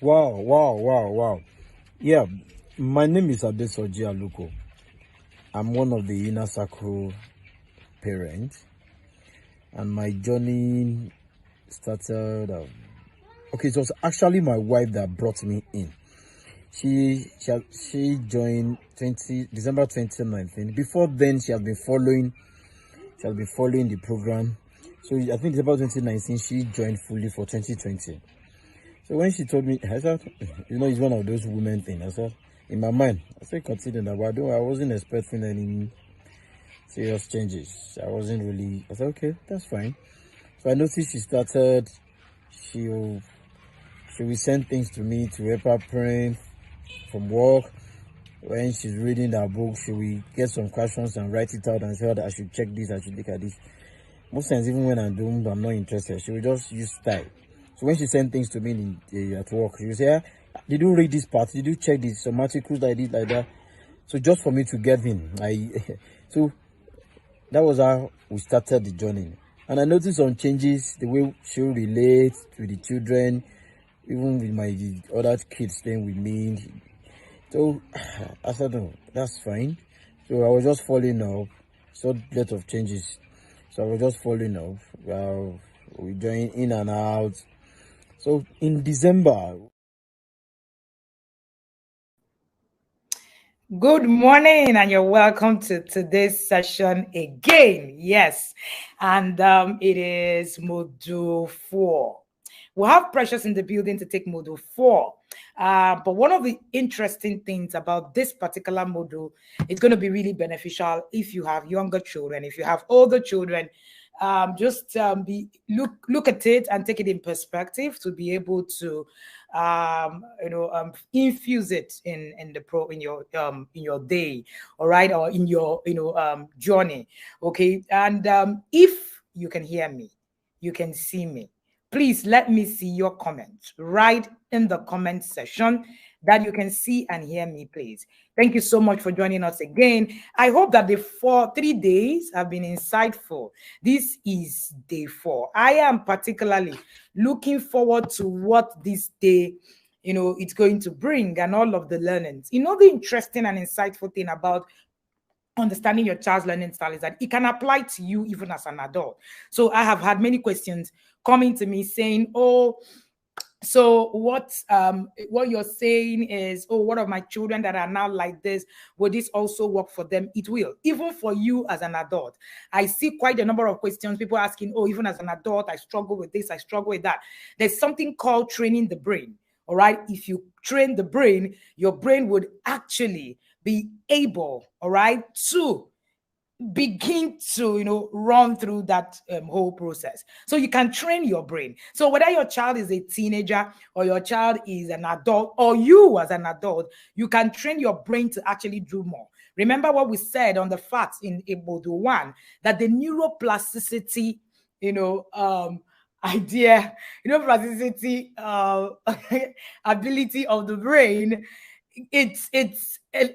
Wow. Yeah, my name is Adesoji Aluko. I'm one of the inner circle parents, and my journey started. Okay, it was actually my wife that brought me in. She joined December 2019. Before then, she has been following. She has been following the program. So I think December 2019, she joined fully for 2020. So when she told me, I said, it's one of those women things. I said, in my mind, I said, consider that, but I wasn't expecting any serious changes. I wasn't really, I said, okay, that's fine. So I noticed she'll, she will send things to me to help her print from work. When she's reading her book, she will get some questions and write it out and say that I should check this, I should look at this. Most times, even when I'm not interested, she will just use style. So when she sent things to me at work, she will say, did you read this part? Did you check this? Some articles like this, like that. So just for me to get in, so that was how we started the journey. And I noticed some changes, the way she relates to the children, even with my other kids staying with me. So I said, no, that's fine. So I was just following up. So lot of changes. So I was just following up. We joined in and out. So in December. Good morning, and you're welcome to today's session again. Yes, and it is Module 4. We'll have Precious in the building to take Module 4. But one of the interesting things about this particular module, it's going to be really beneficial if you have younger children, if you have older children. Look at it and take it in perspective to be able to infuse it in your day, all right, or in your journey. Okay. And if you can hear me, you can see me, please let me see your comments right in the comment section that you can see and hear me, please. Thank you so much for joining us again. I hope that the 3 days have been insightful. This is day 4. I am particularly looking forward to what this day it's going to bring and all of the learnings. The interesting and insightful thing about understanding your child's learning style is that it can apply to you even as an adult. So I have had many questions coming to me saying, oh, so what you're saying is, oh, what of my children that are now like this, will this also work for them? It will, even for you as an adult. I see quite a number of questions, people asking, oh, even as an adult, I struggle with this, I struggle with that. There's something called training the brain. All right. If you train the brain, your brain would actually be able, all right, to begin to run through that whole process. So you can train your brain. So whether your child is a teenager or your child is an adult or you as an adult, you can train your brain to actually do more. Remember what we said on the facts in Module 1, that the neuroplasticity idea, plasticity ability of the brain, it's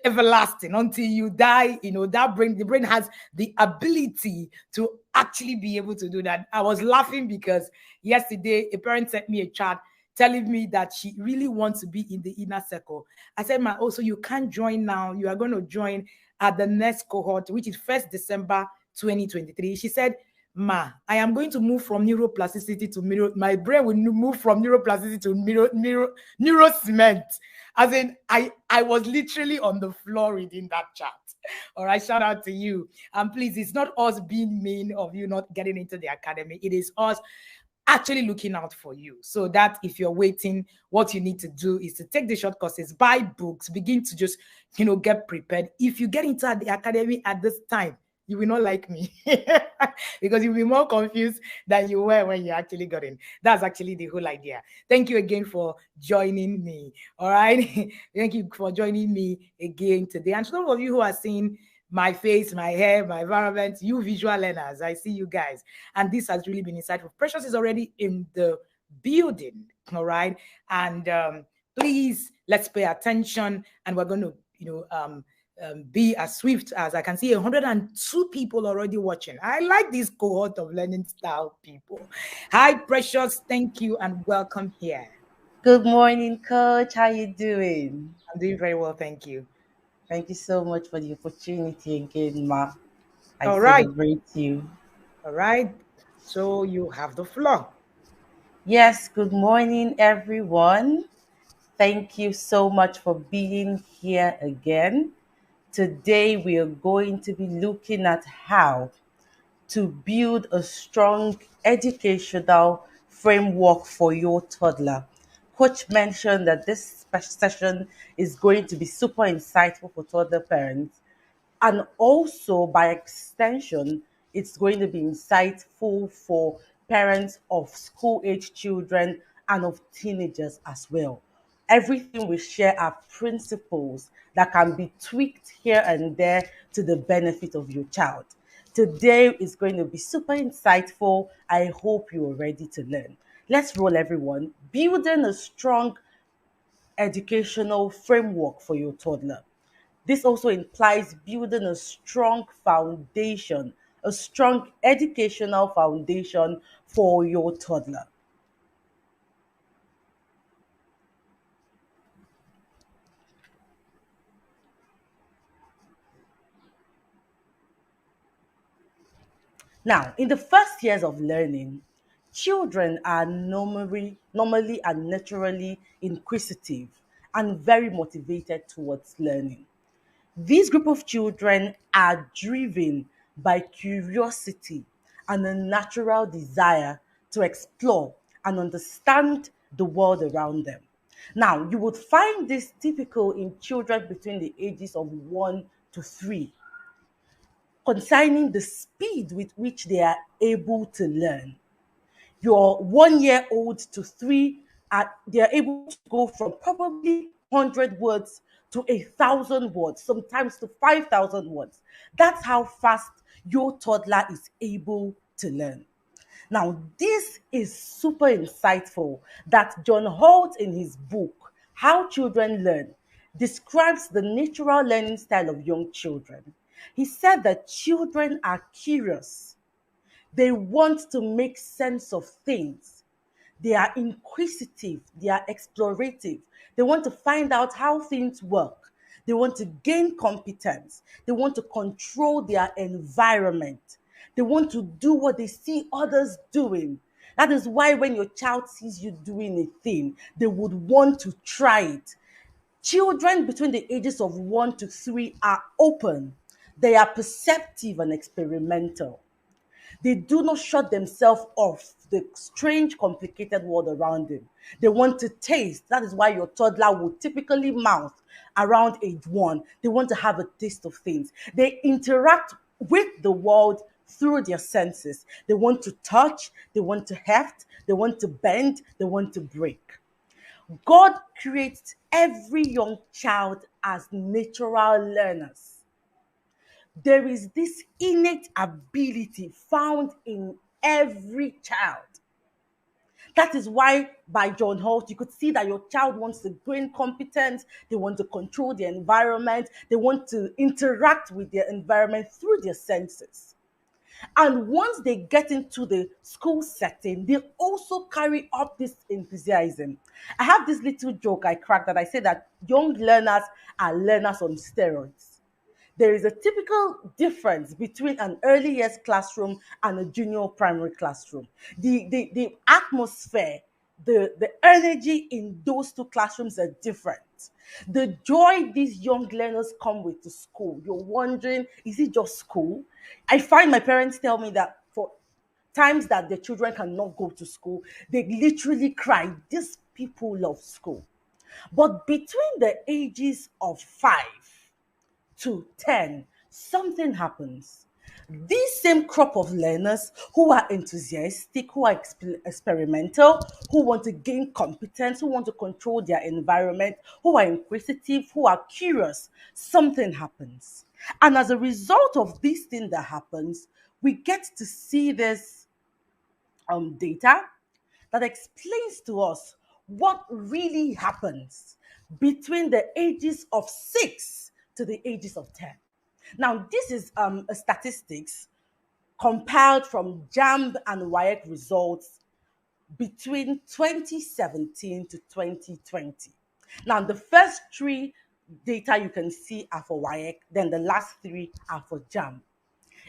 everlasting until you die. The brain has the ability to actually be able to do that. I was laughing because yesterday a parent sent me a chat telling me that she really wants to be in the inner circle. I said, so you can't join now. You are going to join at the next cohort, which is 1st December 2023. She said, Ma, I am going to move from neuroplasticity to my brain will move from neuroplasticity to neuro cement. As in, I was literally on the floor reading that chat. All right, shout out to you. And please, it's not us being mean of you not getting into the academy. It is us actually looking out for you. So that if you're waiting, what you need to do is to take the short courses, buy books, begin to just, get prepared. If you get into the academy at this time, you will not like me because you'll be more confused than you were when you actually got in. That's actually the whole idea. Thank you again for joining me. All right. Thank you for joining me again today. And to those of you who are seeing my face, my hair, my environment, you visual learners, I see you guys. And this has really been insightful. Precious is already in the building. All right. And please, let's pay attention. And we're going to, be as swift as I can see 102 people already watching. I like this cohort of learning style people. Hi, Precious. Thank you and welcome here. Good morning, Coach. How you doing? I'm doing very well, thank you. Thank you so much for the opportunity again, Ma. I All right, celebrate you. all right. So you have the floor. Yes, good morning, everyone. Thank you so much for being here again. Today, we are going to be looking at how to build a strong educational framework for your toddler. Coach mentioned that this session is going to be super insightful for toddler parents. And also, by extension, it's going to be insightful for parents of school age children and of teenagers as well. Everything we share are principles that can be tweaked here and there to the benefit of your child. Today is going to be super insightful. I hope you are ready to learn. Let's roll, everyone. Building a strong educational framework for your toddler. This also implies building a strong foundation, a strong educational foundation for your toddler. Now, in the first years of learning, children are normally and naturally inquisitive and very motivated towards learning. This group of children are driven by curiosity and a natural desire to explore and understand the world around them. Now, you would find this typical in children between the ages of 1 to 3, concerning the speed with which they are able to learn. Your 1 year old to 3 are they are able to go from probably 100 words to 1,000 words, sometimes to 5,000 words. That's how fast your toddler is able to learn. Now, this is super insightful that John Holt, in his book, How Children Learn, describes the natural learning style of young children. He said that children are curious, they want to make sense of things. They are inquisitive, they are explorative. They want to find out how things work. They want to gain competence. They want to control their environment. They want to do what they see others doing. That is why when your child sees you doing a thing, they would want to try it. Children between the ages of 1 to 3 are open. They are perceptive and experimental. They do not shut themselves off the strange, complicated world around them. They want to taste. That is why your toddler will typically mouth around age 1. They want to have a taste of things. They interact with the world through their senses. They want to touch, they want to heft, they want to bend, they want to break. God creates every young child as natural learners. There is this innate ability found in every child. That is why, by John Holt, you could see that your child wants to gain competence, they want to control their environment, they want to interact with their environment through their senses. And once they get into the school setting, they also carry up this enthusiasm. I have this little joke I cracked that I say that young learners are learners on steroids. There is a typical difference between an early years classroom and a junior primary classroom. The atmosphere, the energy in those two classrooms are different. The joy these young learners come with to school, you're wondering, is it just school? I find my parents tell me that for times that the children cannot go to school, they literally cry. These people love school. But between the ages of 5 to 10, something happens. These same crop of learners who are enthusiastic, who are experimental, who want to gain competence, who want to control their environment, who are inquisitive, who are curious, something happens. And as a result of this thing that happens, we get to see this data that explains to us what really happens between the ages of 6 to the ages of 10. Now, this is a statistics compiled from JAMB and WIAC results between 2017 to 2020. Now, the first three data you can see are for WAEC, then the last three are for JAM.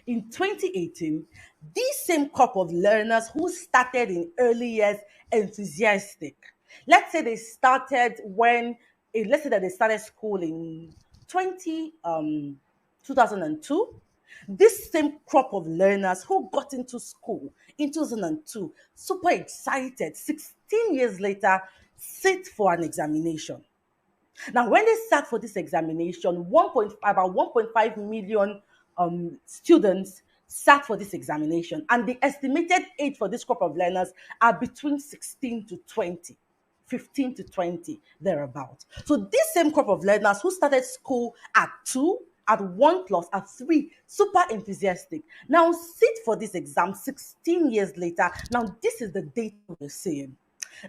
In 2018, these same crop of learners who started in early years enthusiastic, let's say they started let's say that they started school in 2002, this same crop of learners who got into school in 2002, super excited, 16 years later, sit for an examination. Now, when they sat for this examination, about 1.5 million students sat for this examination, and the estimated age for this crop of learners are between 16 to 20. 15 to 20, thereabout. So this same crop of learners who started school at 2, at 1 plus, at 3, super enthusiastic, now sit for this exam 16 years later. Now, this is the data we're seeing,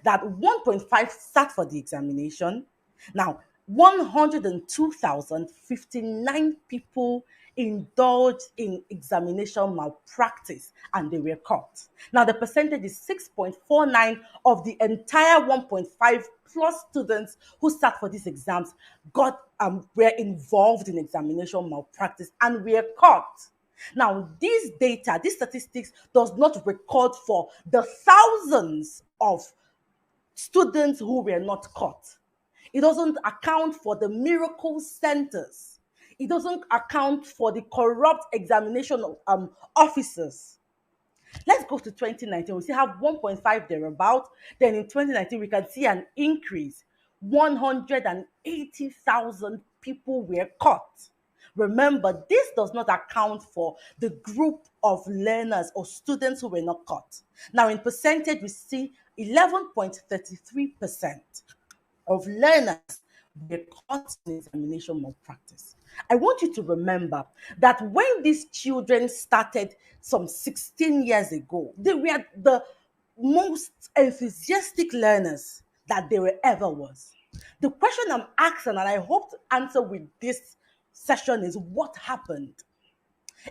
that 1.5 sat for the examination. Now, 102,059 people indulged in examination malpractice and they were caught. Now, the percentage is 6.49 of the entire 1.5 plus students who sat for these exams were involved in examination malpractice and were caught. Now, this data, these statistics does not record for the thousands of students who were not caught. It doesn't account for the miracle centers. It doesn't account for the corrupt examination officers. Let's go to 2019. We still have 1.5 thereabout. Then in 2019, we can see an increase. 180,000 people were caught. Remember, this does not account for the group of learners or students who were not caught. Now, in percentage, we see 11.33% of learners were caught in examination malpractice. I want you to remember that when these children started some 16 years ago, they were the most enthusiastic learners that there ever was. The question I'm asking, and I hope to answer with this session, is what happened?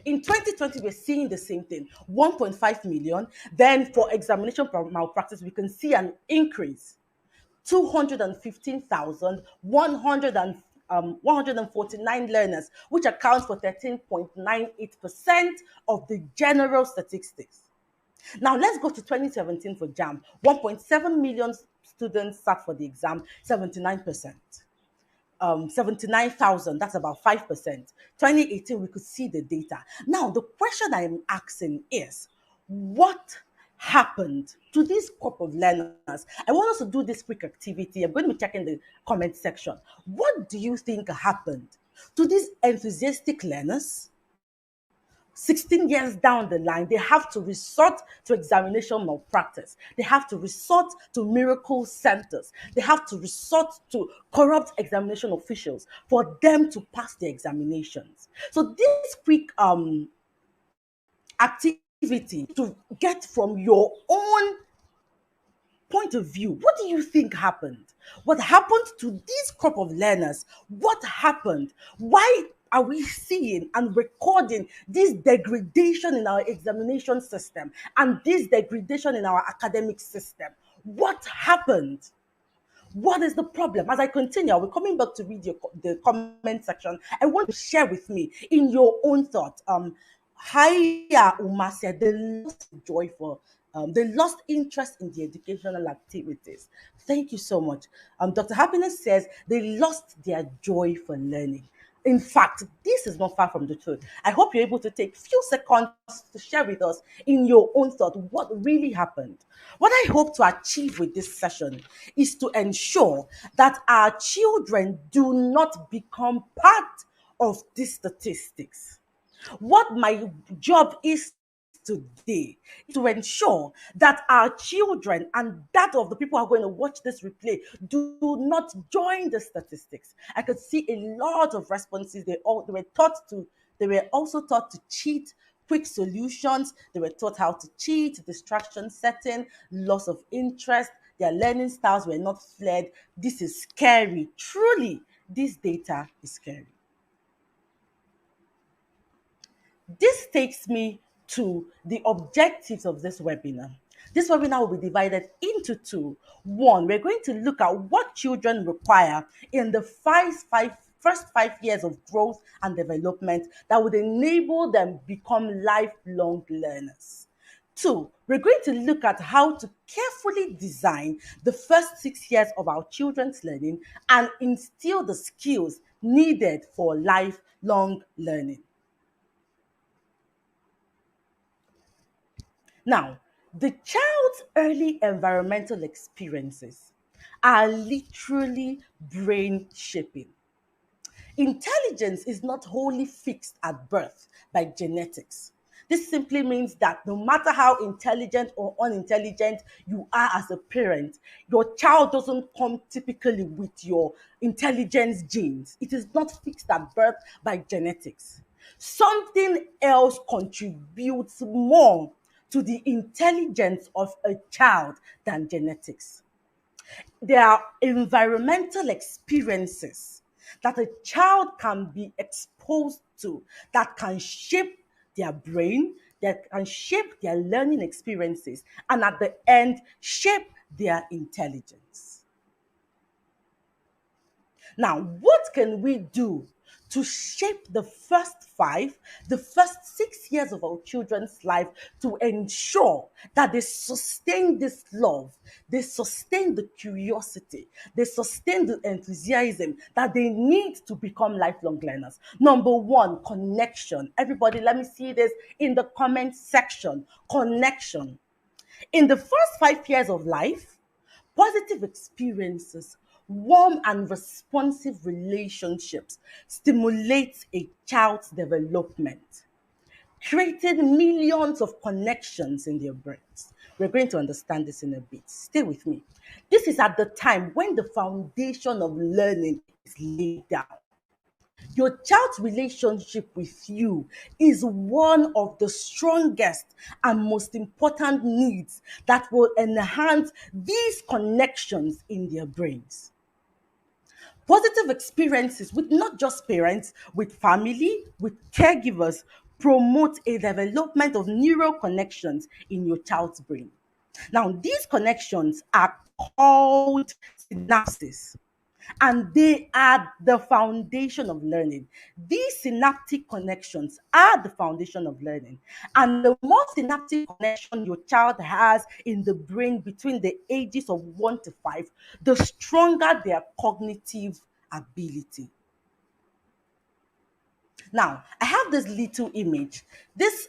In 2020, we're seeing the same thing, 1.5 million. Then for examination malpractice, we can see an increase, 215,149 learners, which accounts for 13.98% of the general statistics. Now, let's go to 2017 for JAM. 1.7 million students sat for the exam, 79%. 79,000, that's about 5%. 2018, we could see the data. Now, the question I am asking is, what happened to this group of learners? I want us to do this quick activity. I'm going to be checking the comment section. What do you think happened to these enthusiastic learners? 16 years down the line, they have to resort to examination malpractice. They have to resort to miracle centers. They have to resort to corrupt examination officials for them to pass the examinations. So this quick activity to get from your own point of view, what do you think happened? What happened to this crop of learners? What happened? Why are we seeing and recording this degradation in our examination system and this degradation in our academic system? What happened? What is the problem? As I continue, I'll be coming back to read the comment section. I want to share with me in your own thoughts. Haya Uma said they lost joy for, they lost interest in the educational activities. Thank you so much. Dr. Happiness says they lost their joy for learning. In fact, this is not far from the truth. I hope you're able to take a few seconds to share with us in your own thought what really happened. What I hope to achieve with this session is to ensure that our children do not become part of these statistics. What my job is today to ensure that our children and that of the people who are going to watch this replay do not join the statistics. I could see a lot of responses. They were also taught to cheat, quick solutions. They were taught how to cheat, distraction setting, loss of interest. Their learning styles were not flared. This is scary. Truly, this data is scary. This takes me to the objectives of this webinar. This webinar will be divided into two. One, we're going to look at what children require in the first 5 years of growth and development that would enable them become lifelong learners. Two, we're going to look at how to carefully design the first 6 years of our children's learning and instill the skills needed for lifelong learning. Now, the child's early environmental experiences are literally brain shaping. Intelligence is not wholly fixed at birth by genetics. This simply means that no matter how intelligent or unintelligent you are as a parent, your child doesn't come typically with your intelligence genes. It is not fixed at birth by genetics. Something else contributes more to the intelligence of a child than genetics. There are environmental experiences that a child can be exposed to that can shape their brain, that can shape their learning experiences, and at the end, shape their intelligence. Now, what can we do to shape the first 6 years of our children's life to ensure that they sustain this love, they sustain the curiosity, they sustain the enthusiasm that they need to become lifelong learners? Number one, connection. Everybody, let me see this in the comment section. Connection. In the first 5 years of life, positive experiences, warm and responsive relationships stimulate a child's development, creating millions of connections in their brains. We're going to understand this in a bit. Stay with me. This is at the time when the foundation of learning is laid down. Your child's relationship with you is one of the strongest and most important needs that will enhance these connections in their brains. Positive experiences with not just parents, with family, with caregivers, promote a development of neural connections in your child's brain. Now, these connections are called synapses, and they are the foundation of learning. These synaptic connections are the foundation of learning. And the more synaptic connection your child has in the brain between the ages of 1 to 5, the stronger their cognitive ability. Now, I have this little image. This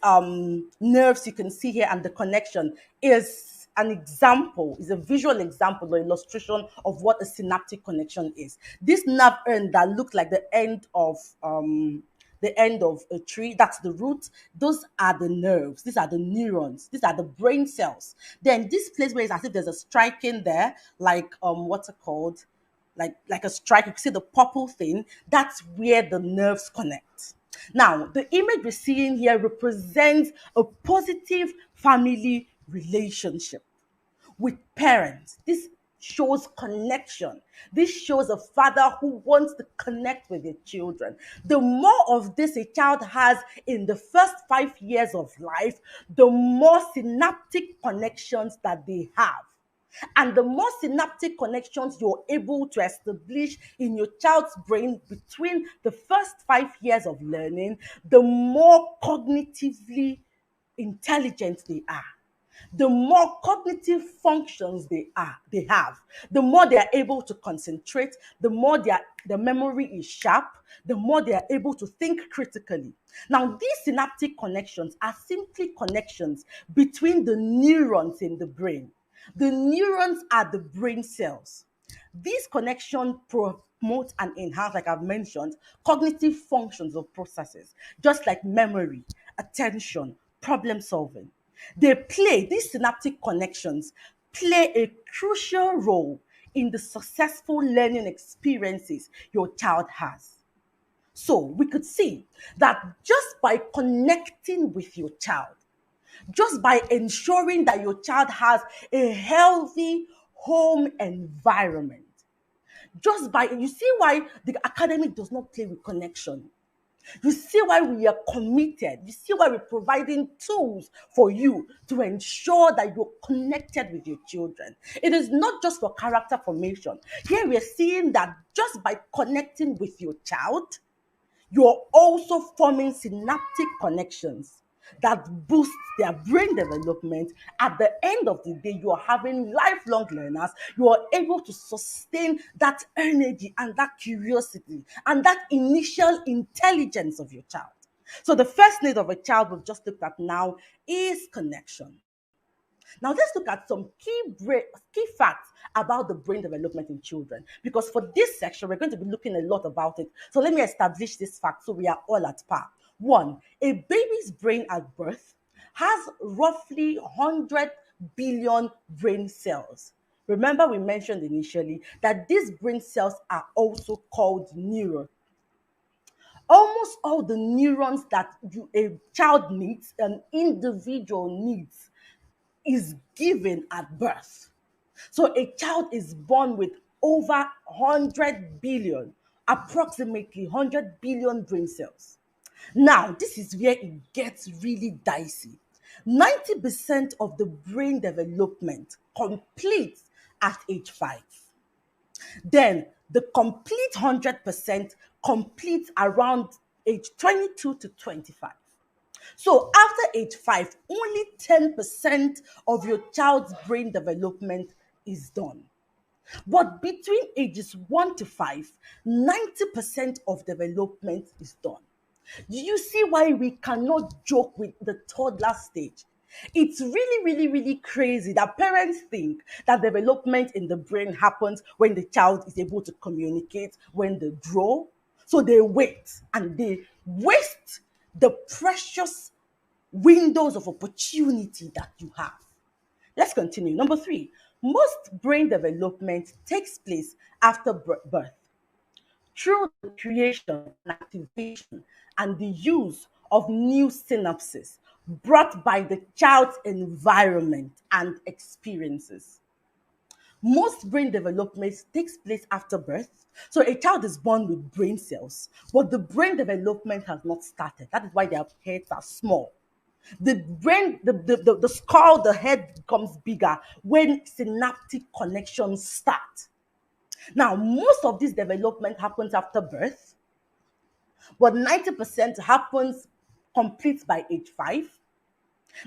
nerves you can see here and the connection is an example, is a visual example or illustration of what a synaptic connection is. This nerve end that looks like the end of a tree, that's the root. Those are the nerves. These are the neurons. These are the brain cells. Then this place where it's as if there's a striking there, like what's it called? Like a strike, you can see the purple thing, that's where the nerves connect. Now, the image we're seeing here represents a positive family relationship with parents. This shows connection. This shows a father who wants to connect with their children. The more of this a child has in the first 5 years of life, the more synaptic connections that they have. And the more synaptic connections you're able to establish in your child's brain between the first 5 years of learning, the more cognitively intelligent they are. The more cognitive functions they have, the more they are able to concentrate, the more their memory is sharp, the more they are able to think critically. Now, these synaptic connections are simply connections between the neurons in the brain. The neurons are the brain cells. These connections promote and enhance, like I've mentioned, cognitive functions of processes, just like memory, attention, problem solving. These synaptic connections play a crucial role in the successful learning experiences your child has. So we could see that just by connecting with your child, just by ensuring that your child has a healthy home environment, just by, you see why the academic does not play with connection. You see why we are committed. You see why we're providing tools for you to ensure that you're connected with your children. It is not just for character formation. Here we are seeing that just by connecting with your child, you're also forming synaptic connections that boost their brain development. At the end of the day, you are having lifelong learners. You are able to sustain that energy and that curiosity and that initial intelligence of your child. So the first need of a child we've just looked at now is connection. Now let's look at some key facts about the brain development in children. Because for this section, we're going to be looking a lot about it. So let me establish this fact so we are all at par. One, a baby's brain at birth has roughly 100 billion brain cells. Remember, we mentioned initially that these brain cells are also called neurons. Almost all the neurons that a child needs, an individual needs, is given at birth. So a child is born with over 100 billion, approximately 100 billion brain cells. Now, this is where it gets really dicey. 90% of the brain development completes at age 5. Then the complete 100% completes around age 22 to 25. So after age 5, only 10% of your child's brain development is done. But between ages 1 to 5, 90% of development is done. Do you see why we cannot joke with the toddler stage? It's really, really, really crazy that parents think that development in the brain happens when the child is able to communicate, when they draw. So they wait and they waste the precious windows of opportunity that you have. Let's continue. Number 3, most brain development takes place after birth through the creation and activation and the use of new synapses brought by the child's environment and experiences. Most brain development takes place after birth. So a child is born with brain cells, but the brain development has not started. That is why their heads are small. The brain, the skull, the head becomes bigger when synaptic connections start. Now, most of this development happens after birth, but 90% happens complete by age 5.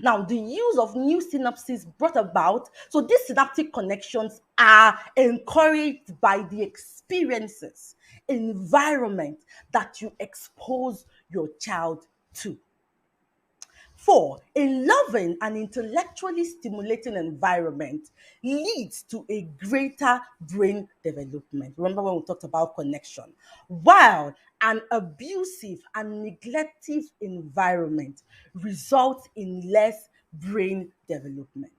Now, the use of new synapses brought about, so these synaptic connections are encouraged by the experiences, environment that you expose your child to. 4, a loving and intellectually stimulating environment leads to a greater brain development. Remember when we talked about connection? While an abusive and neglective environment results in less brain development.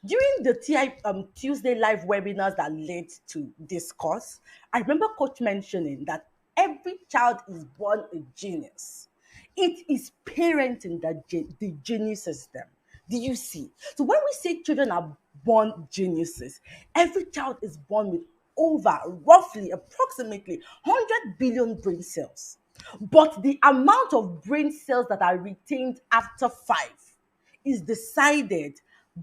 During the Tuesday live webinars that led to this course, I remember Coach mentioning that every child is born a genius. It is parenting that the genius system. Do you see? So when we say children are born geniuses, every child is born with over roughly approximately 100 billion brain cells. But the amount of brain cells that are retained after 5 is decided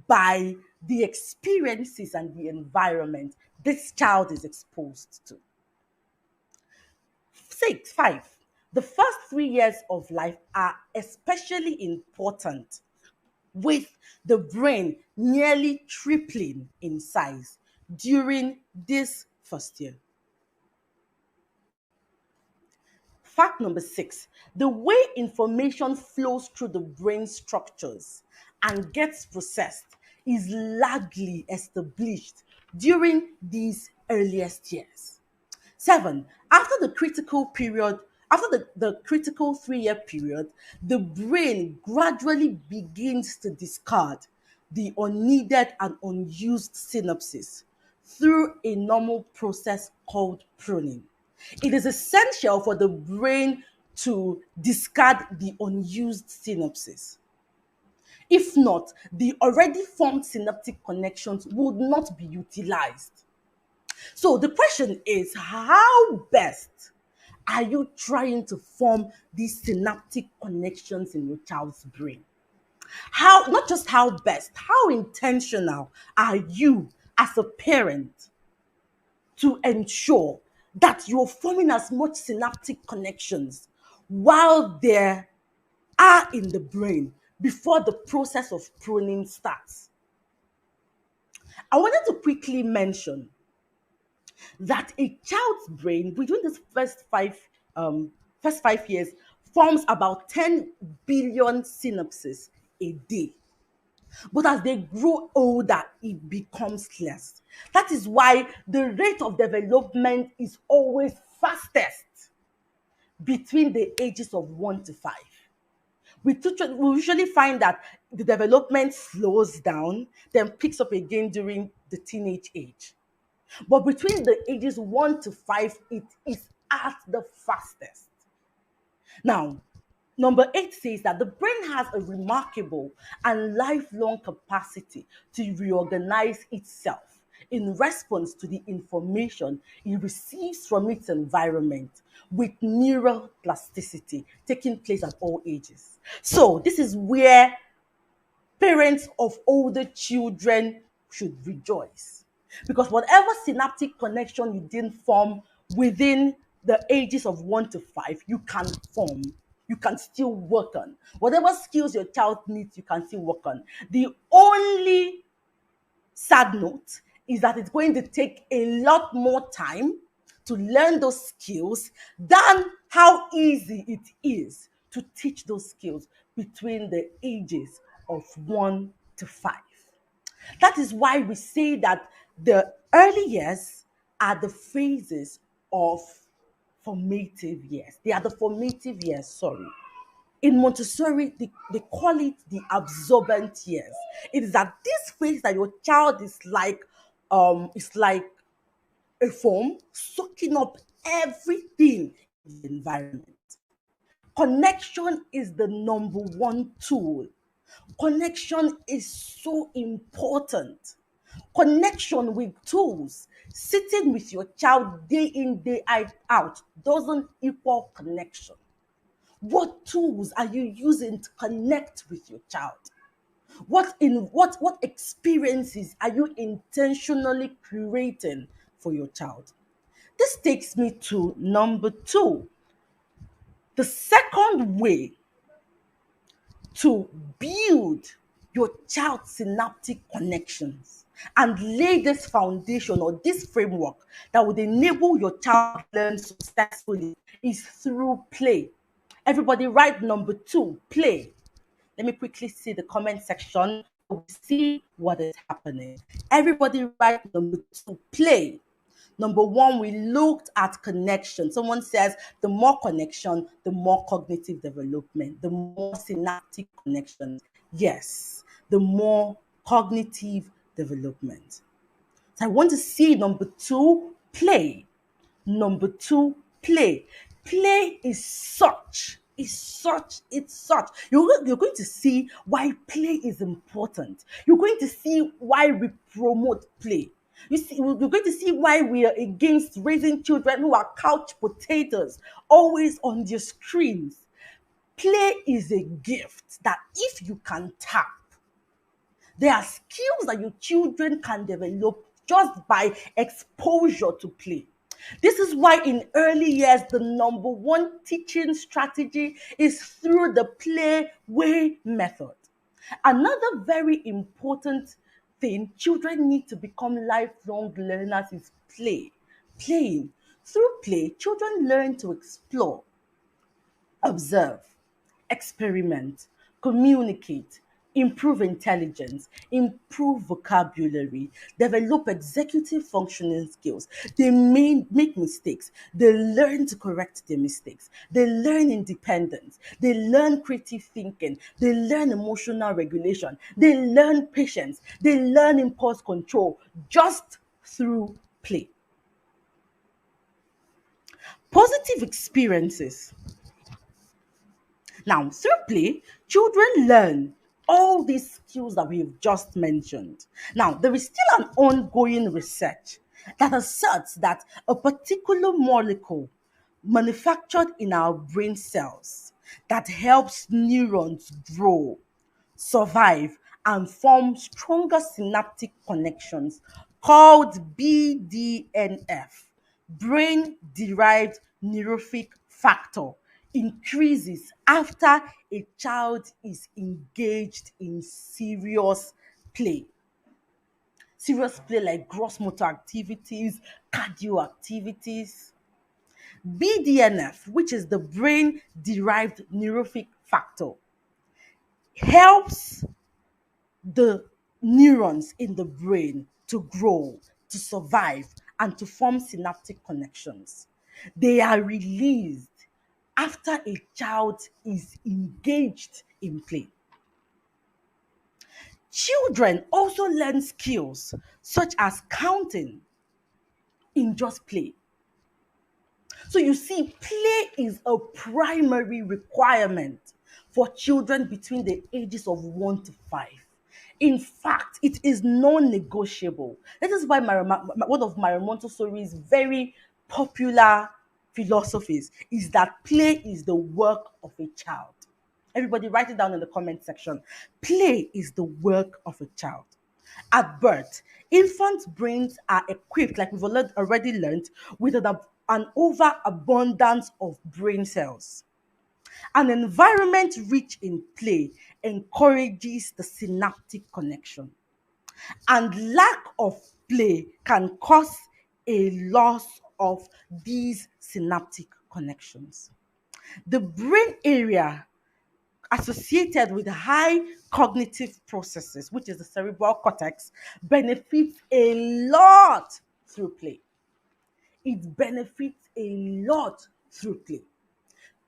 by the experiences and the environment this child is exposed to. 5, the first 3 years of life are especially important, with the brain nearly tripling in size during this first year. Fact number 6, the way information flows through the brain structures and gets processed is largely established during these earliest years. 7, after the critical period, after the critical 3-year period, the brain gradually begins to discard the unneeded and unused synapses through a normal process called pruning. It is essential for the brain to discard the unused synapses. If not, the already formed synaptic connections would not be utilized. So the question is, how best are you trying to form these synaptic connections in your child's brain? How, not just how best, how intentional are you as a parent to ensure that you're forming as much synaptic connections while they are in the brain before the process of pruning starts? I wanted to quickly mention that a child's brain within this first 5 years forms about 10 billion synapses a day. But as they grow older, it becomes less. That is why the rate of development is always fastest between the ages of 1 to 5. We usually find that the development slows down, then picks up again during the teenage age. But between the ages 1 to 5, it is at the fastest. Now, number 8 says that the brain has a remarkable and lifelong capacity to reorganize itself in response to the information it receives from its environment, with neural plasticity taking place at all ages. So, this is where parents of older children should rejoice. Because whatever synaptic connection you didn't form within the ages of 1 to 5, you can form. You can still work on. Whatever skills your child needs, you can still work on. The only sad note is that it's going to take a lot more time to learn those skills than how easy it is to teach those skills between the ages of 1 to 5. That is why we say that the early years are the phases of formative years. They are the formative years, sorry. In Montessori, they call it the absorbent years. It is at this phase that your child is like a foam soaking up everything in the environment. Connection is the number one tool. Connection is so important. Connection with tools. Sitting with your child day in, day out doesn't equal connection. What tools are you using to connect with your child? What experiences are you intentionally creating for your child? This takes me to number 2. The second way to build your child's synaptic connections and lay this foundation or this framework that would enable your child to learn successfully is through play. Everybody write number 2, play. Let me quickly see the comment section. We see what is happening. Everybody write number 2, play. Number 1, we looked at connection. Someone says the more connection, the more cognitive development, the more synaptic connections. Yes, the more cognitive development. So I want to see number 2, play. Number 2, play. Play is such. You're going to see why play is important. You're going to see why we promote play. You're going to see why we are against raising children who are couch potatoes, always on their screens. Play is a gift that if you can tap, there are skills that your children can develop just by exposure to play. This is why in early years, the number 1 teaching strategy is through the play way method. Another very important thing children need to become lifelong learners is play. Playing. Through play, children learn to explore, observe, experiment, communicate, improve intelligence, improve vocabulary, develop executive functioning skills. They may make mistakes. They learn to correct their mistakes. They learn independence. They learn creative thinking. They learn emotional regulation. They learn patience. They learn impulse control just through play. Positive experiences. Now, through play, children learn all these skills that we have just mentioned. Now, there is still an ongoing research that asserts that a particular molecule manufactured in our brain cells that helps neurons grow, survive, and form stronger synaptic connections called BDNF, brain derived neurotrophic factor, increases after a child is engaged in play. Serious play like gross motor activities, cardio activities. BDNF, which is the brain derived neurotrophic factor, helps the neurons in the brain to grow, to survive, and to form synaptic connections. They are released after a child is engaged in play. Children also learn skills such as counting in just play. So you see, play is a primary requirement for children between the ages of 1 to 5. In fact, it is non-negotiable. That is why one of Mary Montessori's very popular philosophies is that play is the work of a child. Everybody write it down in the comment section. Play is the work of a child. At birth, infant brains are equipped, like we've already learned, with an overabundance of brain cells. An environment rich in play encourages the synaptic connection, and lack of play can cause a loss of these synaptic connections. The brain area associated with high cognitive processes, which is the cerebral cortex, benefits a lot through play. It benefits a lot through play.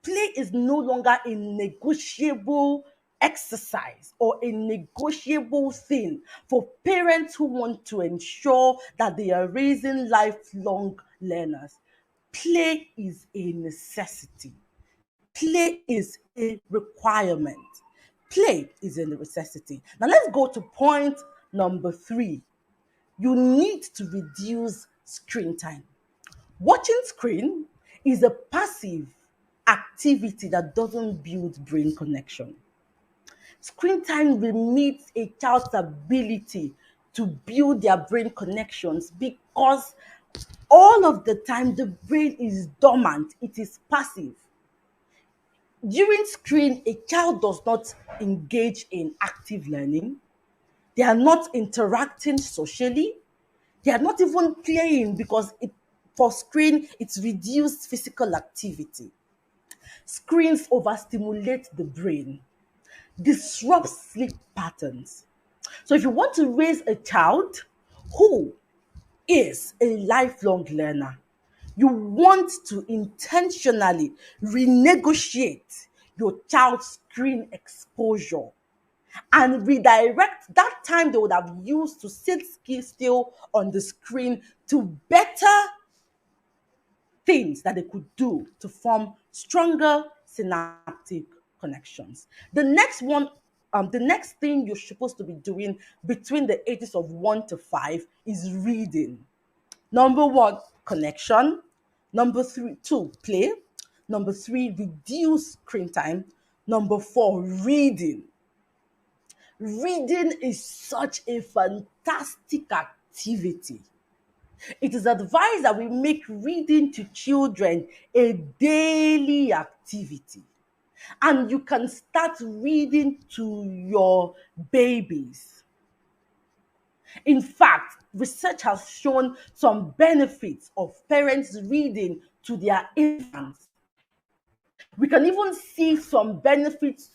Play is no longer a negotiable exercise or a negotiable thing for parents who want to ensure that they are raising lifelong learners. Play is a necessity. Play is a requirement. Play is a necessity. Now let's go to point number 3. You need to reduce screen time. Watching screen is a passive activity that doesn't build brain connection. Screen time limits a child's ability to build their brain connections because all of the time the brain is dormant, it is passive. During screen, a child does not engage in active learning. They are not interacting socially. They are not even playing because for screen, it's reduced physical activity. Screens overstimulate the brain, disrupt sleep patterns. So if you want to raise a child who is a lifelong learner, you want to intentionally renegotiate your child's screen exposure and redirect that time they would have used to sit still on the screen to better things that they could do to form stronger synaptic connections. The next thing you're supposed to be doing between the ages of 1 to 5 is reading. Number 1, connection. Number 2, play. Number 3, reduce screen time. Number 4, reading. Reading is such a fantastic activity. It is advised that we make reading to children a daily activity. And you can start reading to your babies. In fact, research has shown some benefits of parents reading to their infants. We can even see some benefits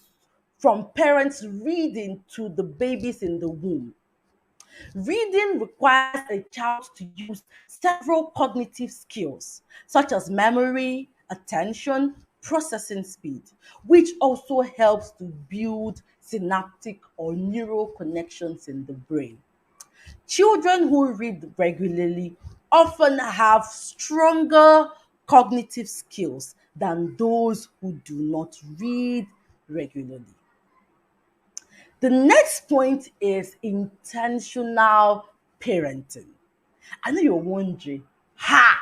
from parents reading to the babies in the womb. Reading requires a child to use several cognitive skills, such as memory, attention, processing speed, which also helps to build synaptic or neural connections in the brain. Children who read regularly often have stronger cognitive skills than those who do not read regularly. The next point is intentional parenting. I know you're wondering, how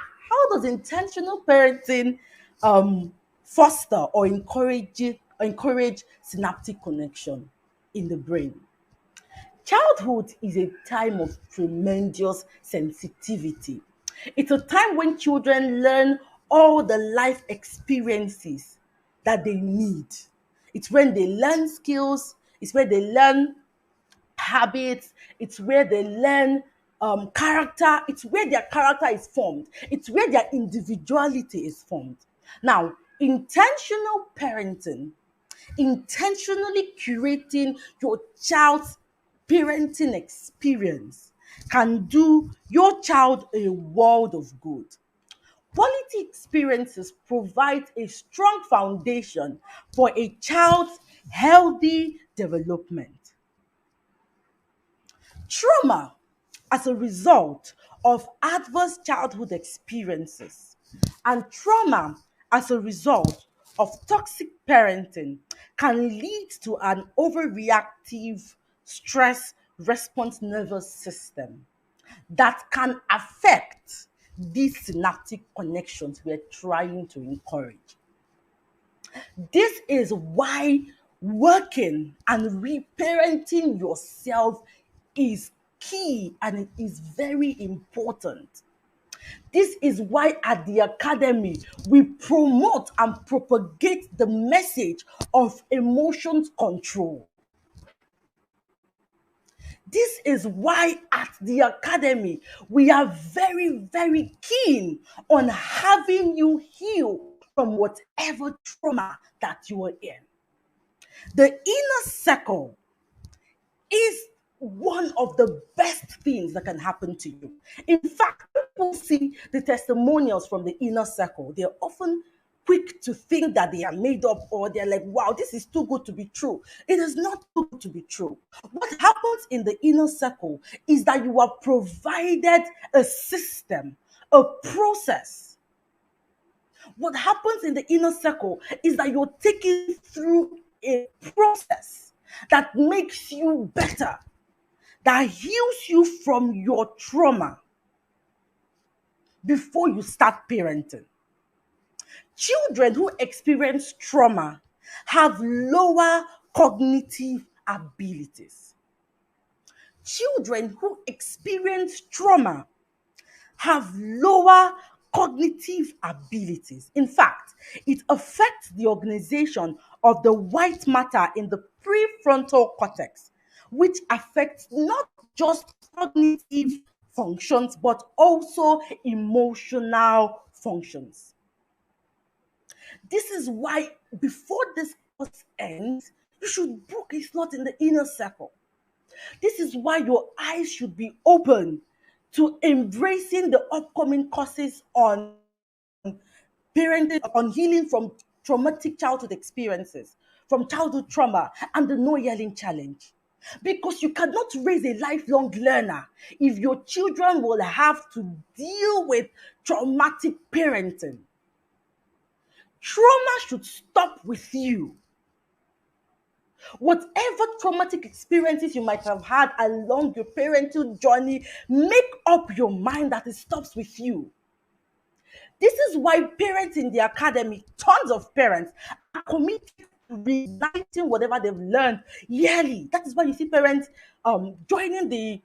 does intentional parenting foster or encourage synaptic connection in the brain. Childhood is a time of tremendous sensitivity. It's a time when children learn all the life experiences that they need. It's when they learn skills, it's where they learn habits, it's where they learn character, it's where their character is formed, it's where their individuality is formed. Now, intentional parenting, intentionally curating your child's parenting experience, can do your child a world of good. Quality experiences provide a strong foundation for a child's healthy development. Trauma as a result of adverse childhood experiences and trauma as a result of toxic parenting can lead to an overreactive stress response nervous system that can affect these synaptic connections we're trying to encourage. This is why working and reparenting yourself is key and it is very important. This is why at the academy we promote and propagate the message of emotions control. This is why at the academy we are very, very keen on having you heal from whatever trauma that you are in. The inner circle is one of the best things that can happen to you. In fact, people see the testimonials from the inner circle, they're often quick to think that they are made up, or they're like, wow, this is too good to be true. It is not too good to be true. What happens in the inner circle is that you are provided a system, a process. What happens in the inner circle is that you're taken through a process that makes you better, that heals you from your trauma before you start parenting. Children who experience trauma have lower cognitive abilities. Children who experience trauma have lower cognitive abilities. In fact, it affects the organization of the white matter in the prefrontal cortex, which affects not just cognitive functions but also emotional functions. This is why before this course ends, you should book a slot in the inner circle. This is why your eyes should be open to embracing the upcoming courses on parenting, on healing from traumatic childhood experiences, from childhood trauma, and the No Yelling Challenge. Because you cannot raise a lifelong learner if your children will have to deal with traumatic parenting. Trauma should stop with you. Whatever traumatic experiences you might have had along your parental journey, make up your mind that it stops with you. This is why parents in the academy, tons of parents, are committed to reigniting whatever they've learned yearly. That is why you see parents joining the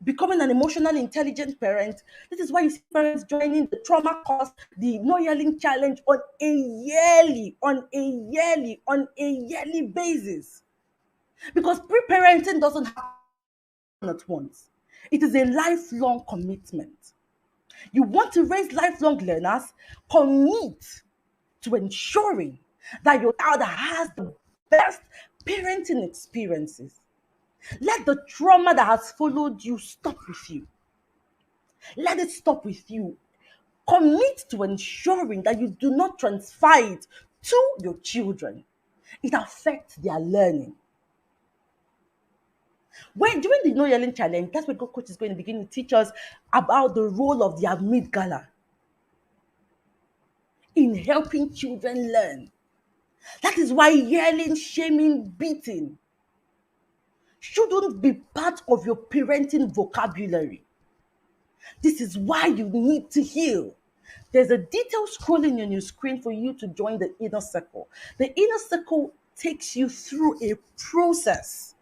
becoming an emotionally intelligent parent. This is why you see parents joining the trauma course, the No Yelling Challenge on a yearly basis. Because pre-parenting doesn't happen at once. It is a lifelong commitment. You want to raise lifelong learners, commit to ensuring that your child has the best parenting experiences. Let the trauma that has followed you stop with you. Let it stop with you. Commit to ensuring that you do not transfer it to your children. It affects their learning. When during the No Yelling Challenge, that's where God Coach is going to begin to teach us about the role of the amygdala in helping children learn. That is why yelling, shaming, beating shouldn't be part of your parenting vocabulary. This is why you need to heal. There's a detailed scrolling on your screen for you to join the inner circle. The inner circle takes you through a process.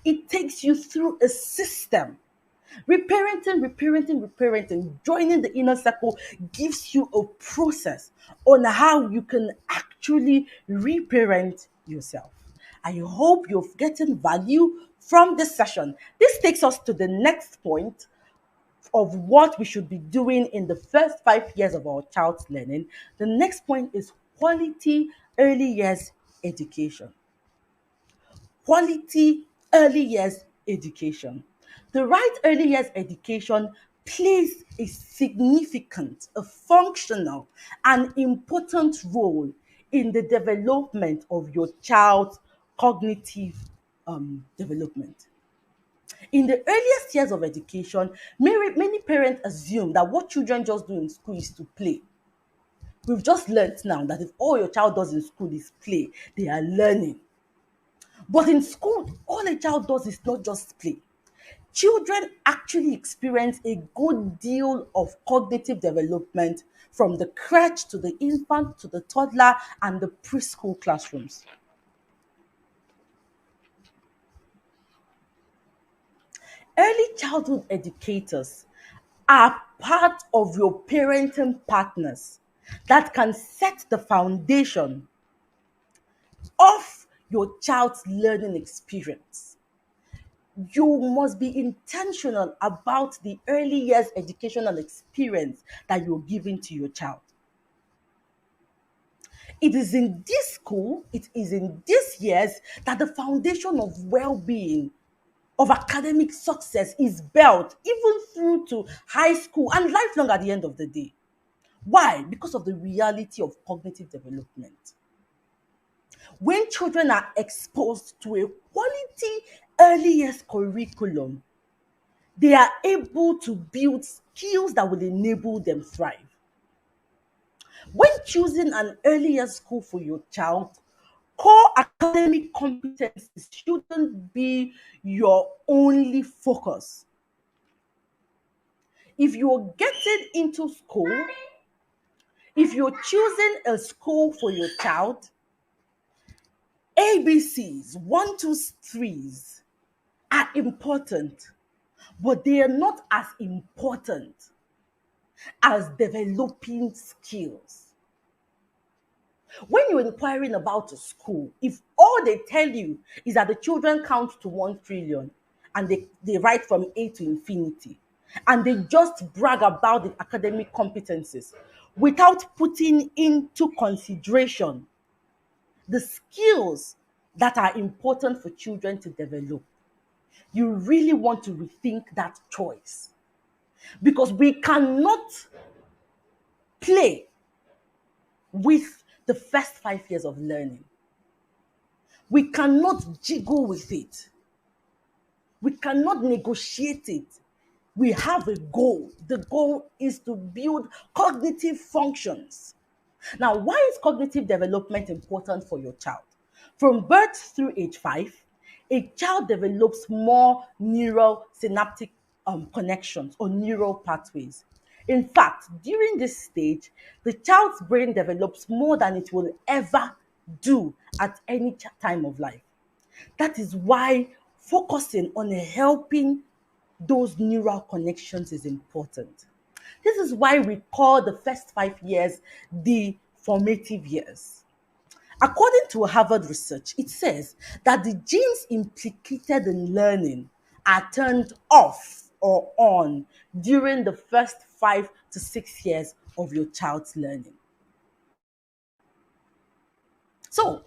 It takes you through a system. Reparenting. Joining the inner circle gives you a process on how you can actually reparent yourself. I hope you're getting value from this session. This takes us to the next point of what we should be doing in the first 5 years of our child's learning. The next point is quality early years education. Quality early years education. The right early years education plays a significant, a functional, and important role in the development of your child's cognitive development. In the earliest years of education, many parents assume that what children just do in school is to play. We've just learnt now that if all your child does in school is play, they are learning. But in school, all a child does is not just play. Children actually experience a good deal of cognitive development from the crèche to the infant to the toddler and the preschool classrooms. Early childhood educators are part of your parenting partners that can set the foundation of your child's learning experience. You must be intentional about the early years educational experience that you're giving to your child. It is in this school, it is in these years that the foundation of well-being, of academic success is built, even through to high school and lifelong at the end of the day. Why? Because of the reality of cognitive development. When children are exposed to a quality early years curriculum, they are able to build skills that will enable them thrive. When choosing an early years school for your child, core academic competencies shouldn't be your only focus. If you're getting into school, if you're choosing a school for your child, ABCs, 1, 2, 3s are important, but they are not as important as developing skills. When you're inquiring about a school, if all they tell you is that the children count to 1 trillion and they write from A to infinity, and they just brag about the academic competencies without putting into consideration the skills that are important for children to develop, you really want to rethink that choice. Because we cannot play with the first 5 years of learning. We cannot jiggle with it. We cannot negotiate it. We have a goal. The goal is to build cognitive functions. Now, why is cognitive development important for your child? From birth through age 5, a child develops more neural synaptic connections or neural pathways. In fact, during this stage, the child's brain develops more than it will ever do at any time of life. That is why focusing on helping those neural connections is important. This is why we call the first 5 years the formative years. According to Harvard research, it says that the genes implicated in learning are turned off or on during the first 5 to 6 years of your child's learning. So,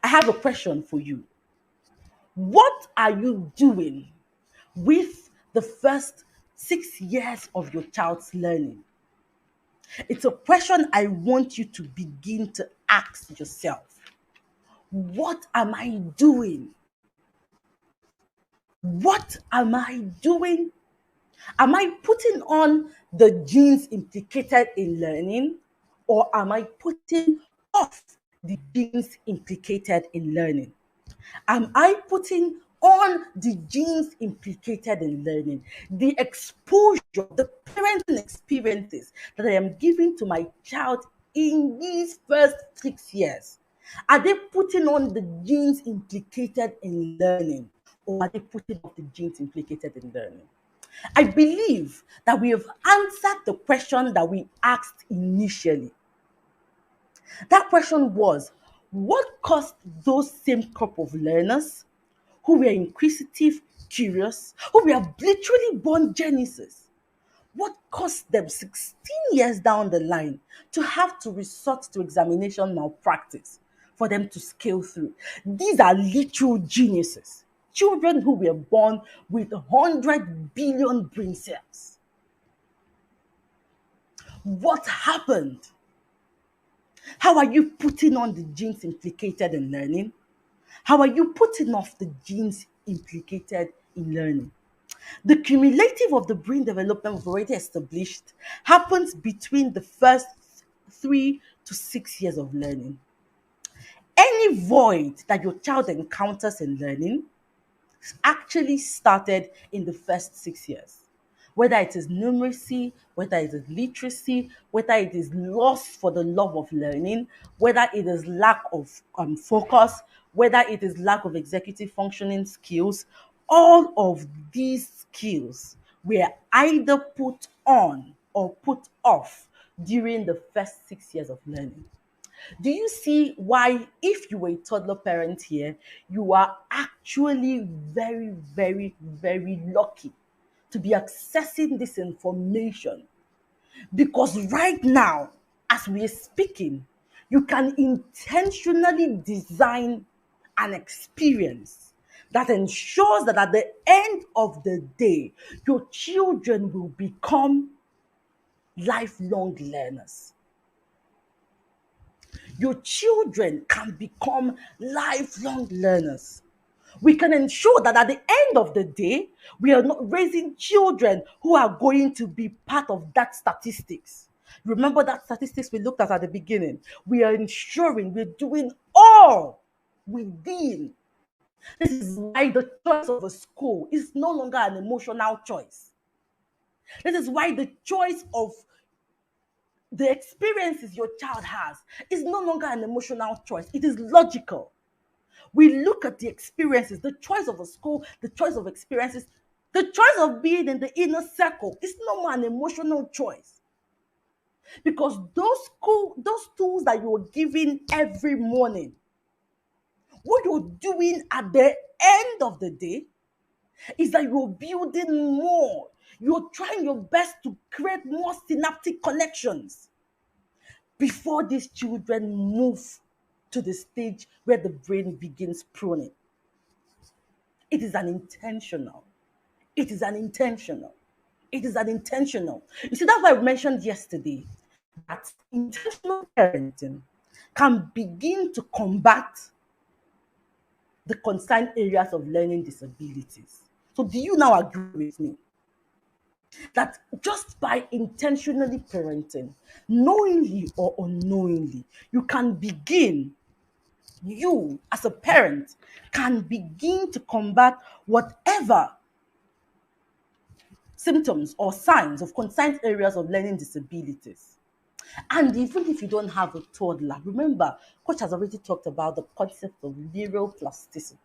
I have a question for you. What are you doing with the first 6 years of your child's learning? It's a question I want you to begin to ask yourself. What am I doing? What am I doing? Am I putting on the genes implicated in learning, or am I putting off the genes implicated in learning? Am I putting on the genes implicated in learning, the exposure, the parenting experiences that I am giving to my child in these first 6 years? Are they putting on the genes implicated in learning, or are they putting off the genes implicated in learning? I believe that we have answered the question that we asked initially. That question was, what caused those same crop of learners who were inquisitive, curious, who were literally born geniuses? What caused them 16 years down the line to have to resort to examination malpractice for them to scale through? These are literal geniuses, children who were born with 100 billion brain cells. What happened? How are you putting on the genes implicated in learning? How are you putting off the genes implicated in learning? The cumulative of the brain development we've already established happens between the first 3 to 6 years of learning. Any void that your child encounters in learning actually started in the first 6 years. Whether it is numeracy, whether it is literacy, whether it is loss for the love of learning, whether it is lack of focus, whether it is lack of executive functioning skills, all of these skills were either put on or put off during the first 6 years of learning. Do you see why, if you were a toddler parent here, you are actually very, very, very lucky to be accessing this information? Because right now, as we are speaking, you can intentionally design an experience that ensures that at the end of the day, your children will become lifelong learners. Your children can become lifelong learners. We can ensure that at the end of the day, we are not raising children who are going to be part of that statistics. Remember that statistics we looked at the beginning? We are ensuring we're doing all within. This is why the choice of a school is no longer an emotional choice. This is why the choice of the experiences your child has is no longer an emotional choice. It is logical. We look at the experiences, the choice of a school, the choice of experiences, the choice of being in the inner circle is no more an emotional choice. Because those tools that you're giving every morning, what you're doing at the end of the day is that you're building more. You're trying your best to create more synaptic connections before these children move to the stage where the brain begins pruning. It is an intentional. It is an intentional. It is an intentional. You see, that's why I mentioned yesterday that intentional parenting can begin to combat the concerned areas of learning disabilities. So, do you now agree with me that just by intentionally parenting, knowingly or unknowingly, you can begin, you as a parent can begin to combat whatever symptoms or signs of concerned areas of learning disabilities? And even if you don't have a toddler, remember, Coach has already talked about the concept of neuroplasticity.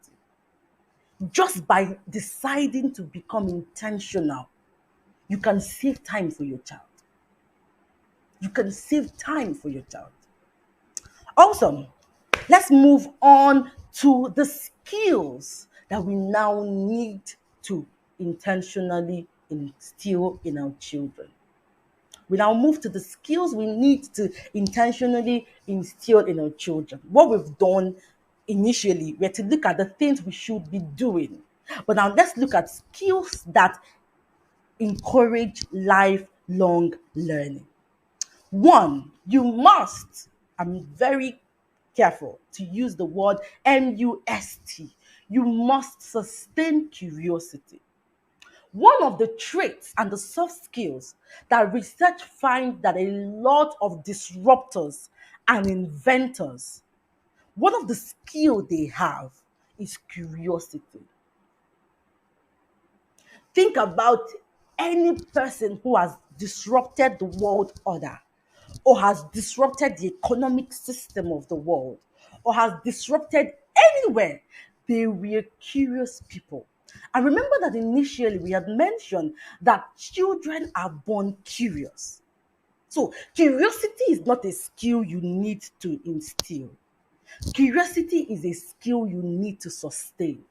Just by deciding to become intentional, you can save time for your child. You can save time for your child. Awesome. Let's move on to the skills that we now need to intentionally instill in our children. We now move to the skills we need to intentionally instill in our children. What we've done initially, we're to look at the things we should be doing. But now let's look at skills that encourage lifelong learning. One, you must, I'm very careful to use the word MUST. You must sustain curiosity. One of the traits and the soft skills that research finds that a lot of disruptors and inventors, one of the skills they have is curiosity. Think about any person who has disrupted the world order, or has disrupted the economic system of the world, or has disrupted anywhere. They were curious people. And remember that initially we had mentioned that children are born curious. So, curiosity is not a skill you need to instill. Curiosity is a skill you need to sustain.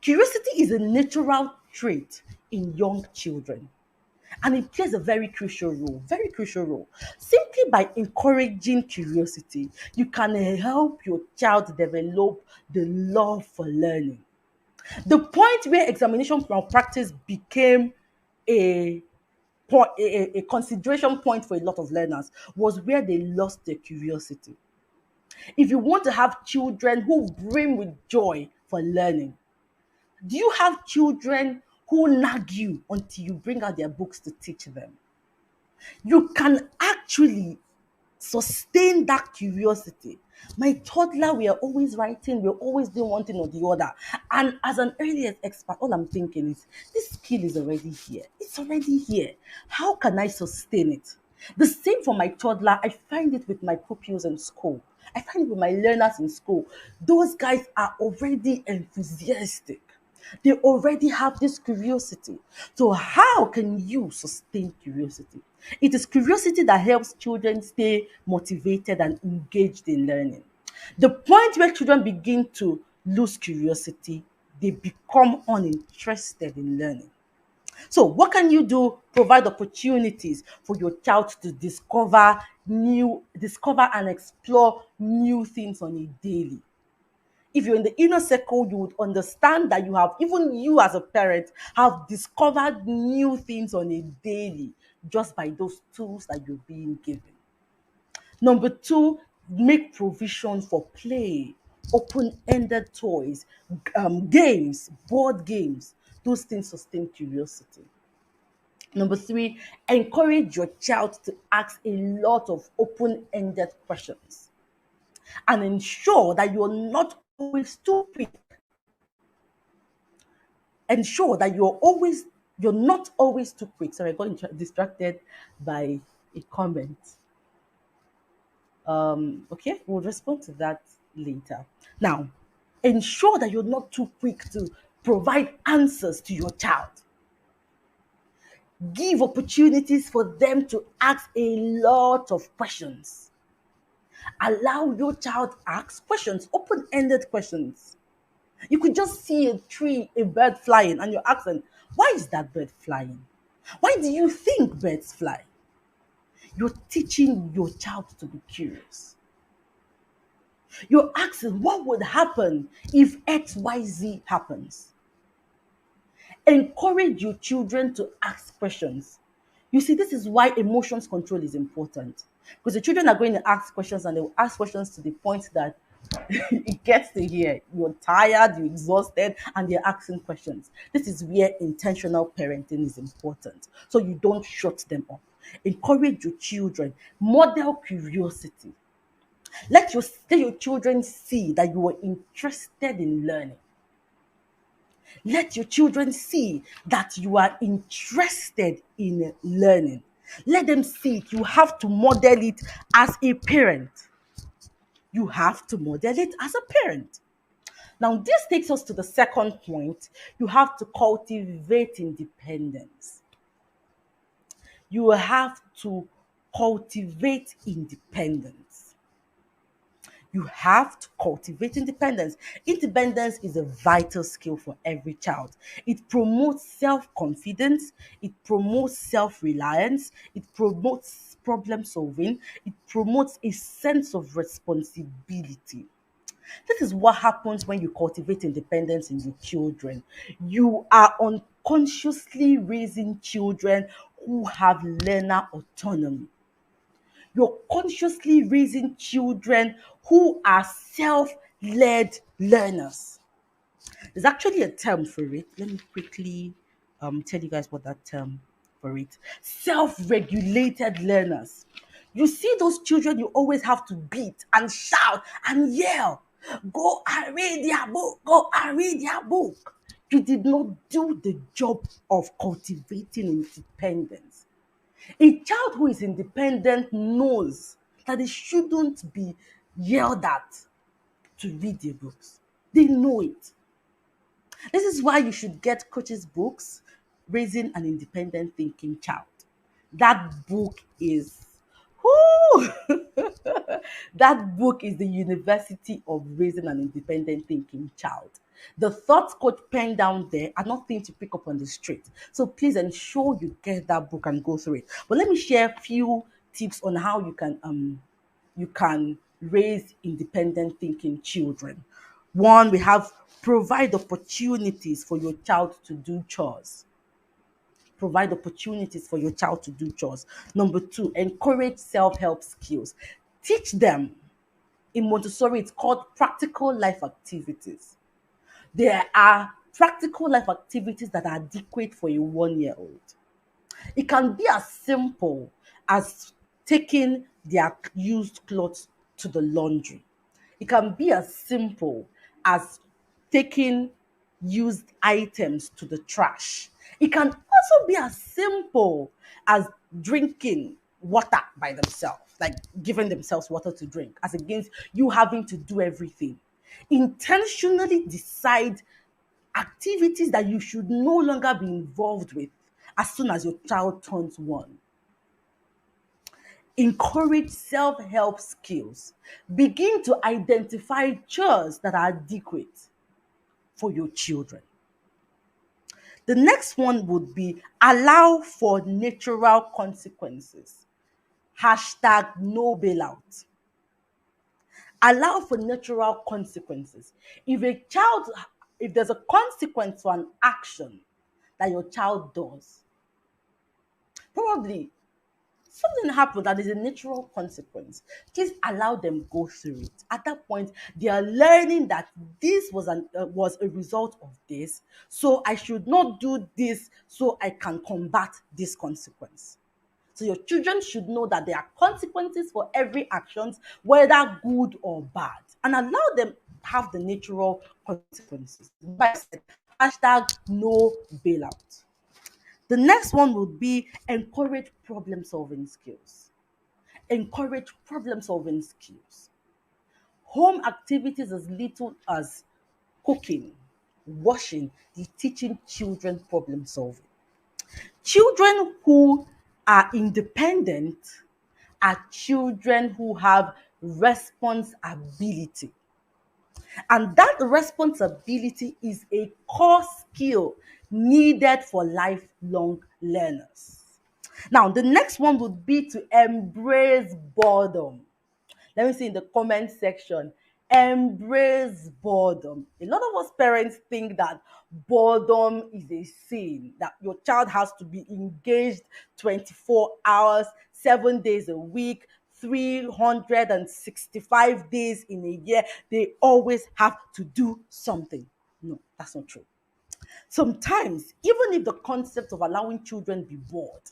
Curiosity is a natural trait in young children, and it plays a very crucial role. Simply by encouraging curiosity, you can help your child develop the love for learning. The point where examination malpractice became a a consideration point for a lot of learners was where they lost their curiosity. If you want to have children who brim with joy for learning, do you have children who nag you until you bring out their books to teach them? You can actually sustain that curiosity. My toddler, we are always writing, we're always doing one thing or the other. And as an earlier expert, all I'm thinking is this skill is already here. It's already here. How can I sustain it? The same for my toddler, I find it with my pupils in school. I find it with my learners in school. Those guys are already enthusiastic. They already have this curiosity. So, how can you sustain curiosity? It is curiosity that helps children stay motivated and engaged in learning. The point where children begin to lose curiosity, they become uninterested in learning. So, what can you do? Provide opportunities for your child to discover and explore new things on a daily. If you're in the inner circle, you would understand that even you as a parent, have discovered new things on a daily just by those tools that you're being given. Number two, make provision for play, open-ended toys, games, board games. Those things sustain curiosity. Number three, encourage your child to ask a lot of open-ended questions, and ensure that you're not always too quick. Ensure that you're not always too quick. Sorry, I got distracted by a comment. Okay, we'll respond to that later. Now, ensure that you're not too quick to provide answers to your child. Give opportunities for them to ask a lot of questions. Allow your child ask questions, open-ended questions. You could just see a tree, a bird flying, and you're asking, why is that bird flying? Why do you think birds fly? You're teaching your child to be curious. You're asking, what would happen if XYZ happens? Encourage your children to ask questions. You see, this is why emotions control is important. Because the children are going to ask questions, and they will ask questions to the point that it gets to here. You're tired, you're exhausted, and they're asking questions. This is where intentional parenting is important. So you don't shut them up. Encourage your children, model curiosity. Let your children see that you are interested in learning. Let your children see that you are interested in learning. Let them see it. You have to model it as a parent. You have to model it as a parent. Now, this takes us to the second point. You have to cultivate independence. You have to cultivate independence. You have to cultivate independence. Independence is a vital skill for every child. It promotes self-confidence, it promotes self-reliance, it promotes problem solving, it promotes a sense of responsibility. This is what happens when you cultivate independence in your children. You are unconsciously raising children who have learner autonomy. You're consciously raising children who are self-led learners. There's actually a term for it. Let me quickly tell you guys what that term for it. Self-regulated learners. You see those children you always have to beat and shout and yell. Go and read their book. Go and read their book. You did not do the job of cultivating independence. A child who is independent knows that they shouldn't be yelled at to read their books. They know it. This is why you should get coaches' books, Raising an Independent Thinking Child. That book is, whoo, that book is the University of Raising an Independent Thinking Child. The thoughts coach pen down there are not things to pick up on the street. So please ensure you get that book and go through it. But let me share a few tips on how you can raise independent thinking children. One, we have provide opportunities for your child to do chores. Provide opportunities for your child to do chores. Number two, encourage self-help skills. Teach them. In Montessori, it's called practical life activities. There are practical life activities that are adequate for a 1-year-old. It can be as simple as taking their used clothes to the laundry. It can be as simple as taking used items to the trash. It can also be as simple as drinking water by themselves, like giving themselves water to drink, as against you having to do everything. Intentionally decide activities that you should no longer be involved with as soon as your child turns 1. Encourage self-help skills. Begin to identify chores that are adequate for your children. The next one would be allow for natural consequences. Hashtag no bailout. Allow for natural consequences. If there's a consequence for an action that your child does, probably something happened that is a natural consequence. Please allow them go through it. At that point, they are learning that this was a result of this, so I should not do this so I can combat this consequence. So your children should know that there are consequences for every action, whether good or bad, and allow them have the natural consequences. Like I said, hashtag no bailout. The next one would be encourage problem solving skills. Encourage problem solving skills. Home activities as little as cooking, washing, is teaching children problem solving. Children who are independent are children who have responsibility. And that responsibility is a core skill needed for lifelong learners. Now, the next one would be to embrace boredom. Let me see in the comment section. Embrace boredom. A lot of us parents think that boredom is a sin, that your child has to be engaged 24 hours, 7 days a week, 365 days in a year. They always have to do something. No, that's not true. Sometimes, even if the concept of allowing children be bored,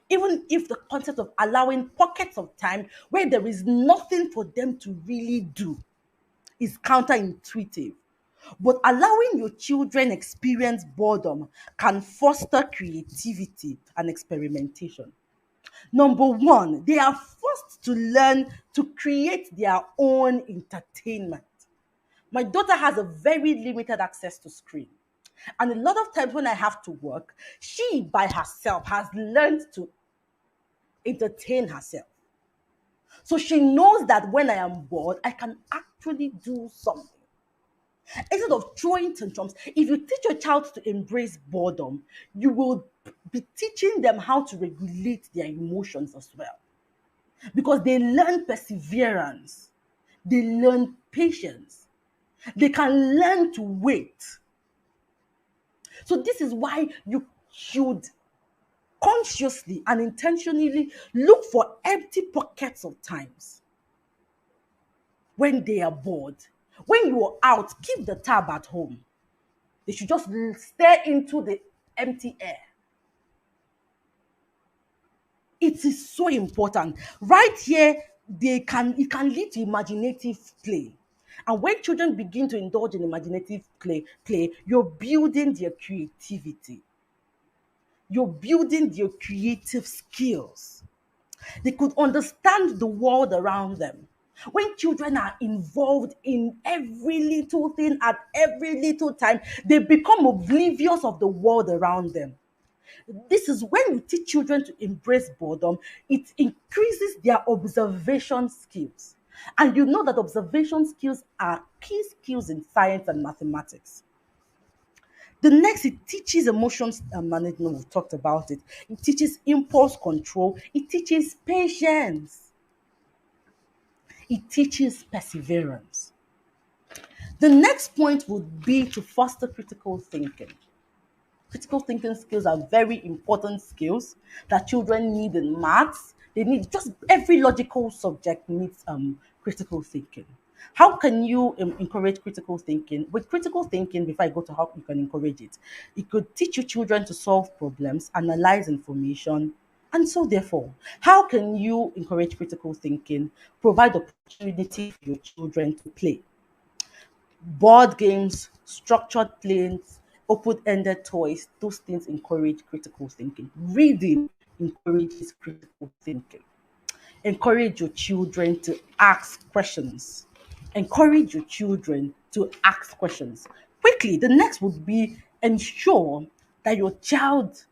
even if the concept of allowing pockets of time where there is nothing for them to really do is counterintuitive. But allowing your children experience boredom can foster creativity and experimentation. Number one, they are forced to learn to create their own entertainment. My daughter has a very limited access to screen. And a lot of times when I have to work, she by herself has learned to entertain herself. So she knows that when I am bored, I can actually do something. Instead of throwing tantrums, if you teach your child to embrace boredom, you will be teaching them how to regulate their emotions as well. Because they learn perseverance, they learn patience, they can learn to wait. So this is why you should consciously and intentionally look for empty pockets of times when they are bored. When you are out, keep the tab at home. They should just stare into the empty air. It is so important. Right here, it can lead to imaginative play. And when children begin to indulge in imaginative play, you're building their creativity. You're building their creative skills. They could understand the world around them. When children are involved in every little thing at every little time, they become oblivious of the world around them. This is when we teach children to embrace boredom, it increases their observation skills. And you know that observation skills are key skills in science and mathematics. The next, it teaches emotions management. We've talked about it. It teaches impulse control. It teaches patience. It teaches perseverance. The next point would be to foster critical thinking. Critical thinking skills are very important skills that children need in maths. They need just every logical subject needs critical thinking. How can you encourage critical thinking? With critical thinking, before I go to how you can encourage it, it could teach your children to solve problems, analyze information, and so therefore, how can you encourage critical thinking? Provide opportunity for your children to play board games, structured plays, open-ended toys, those things encourage critical thinking. Reading encourages critical thinking. Encourage your children to ask questions. Encourage your children to ask questions. Quickly, the next would be ensure that your child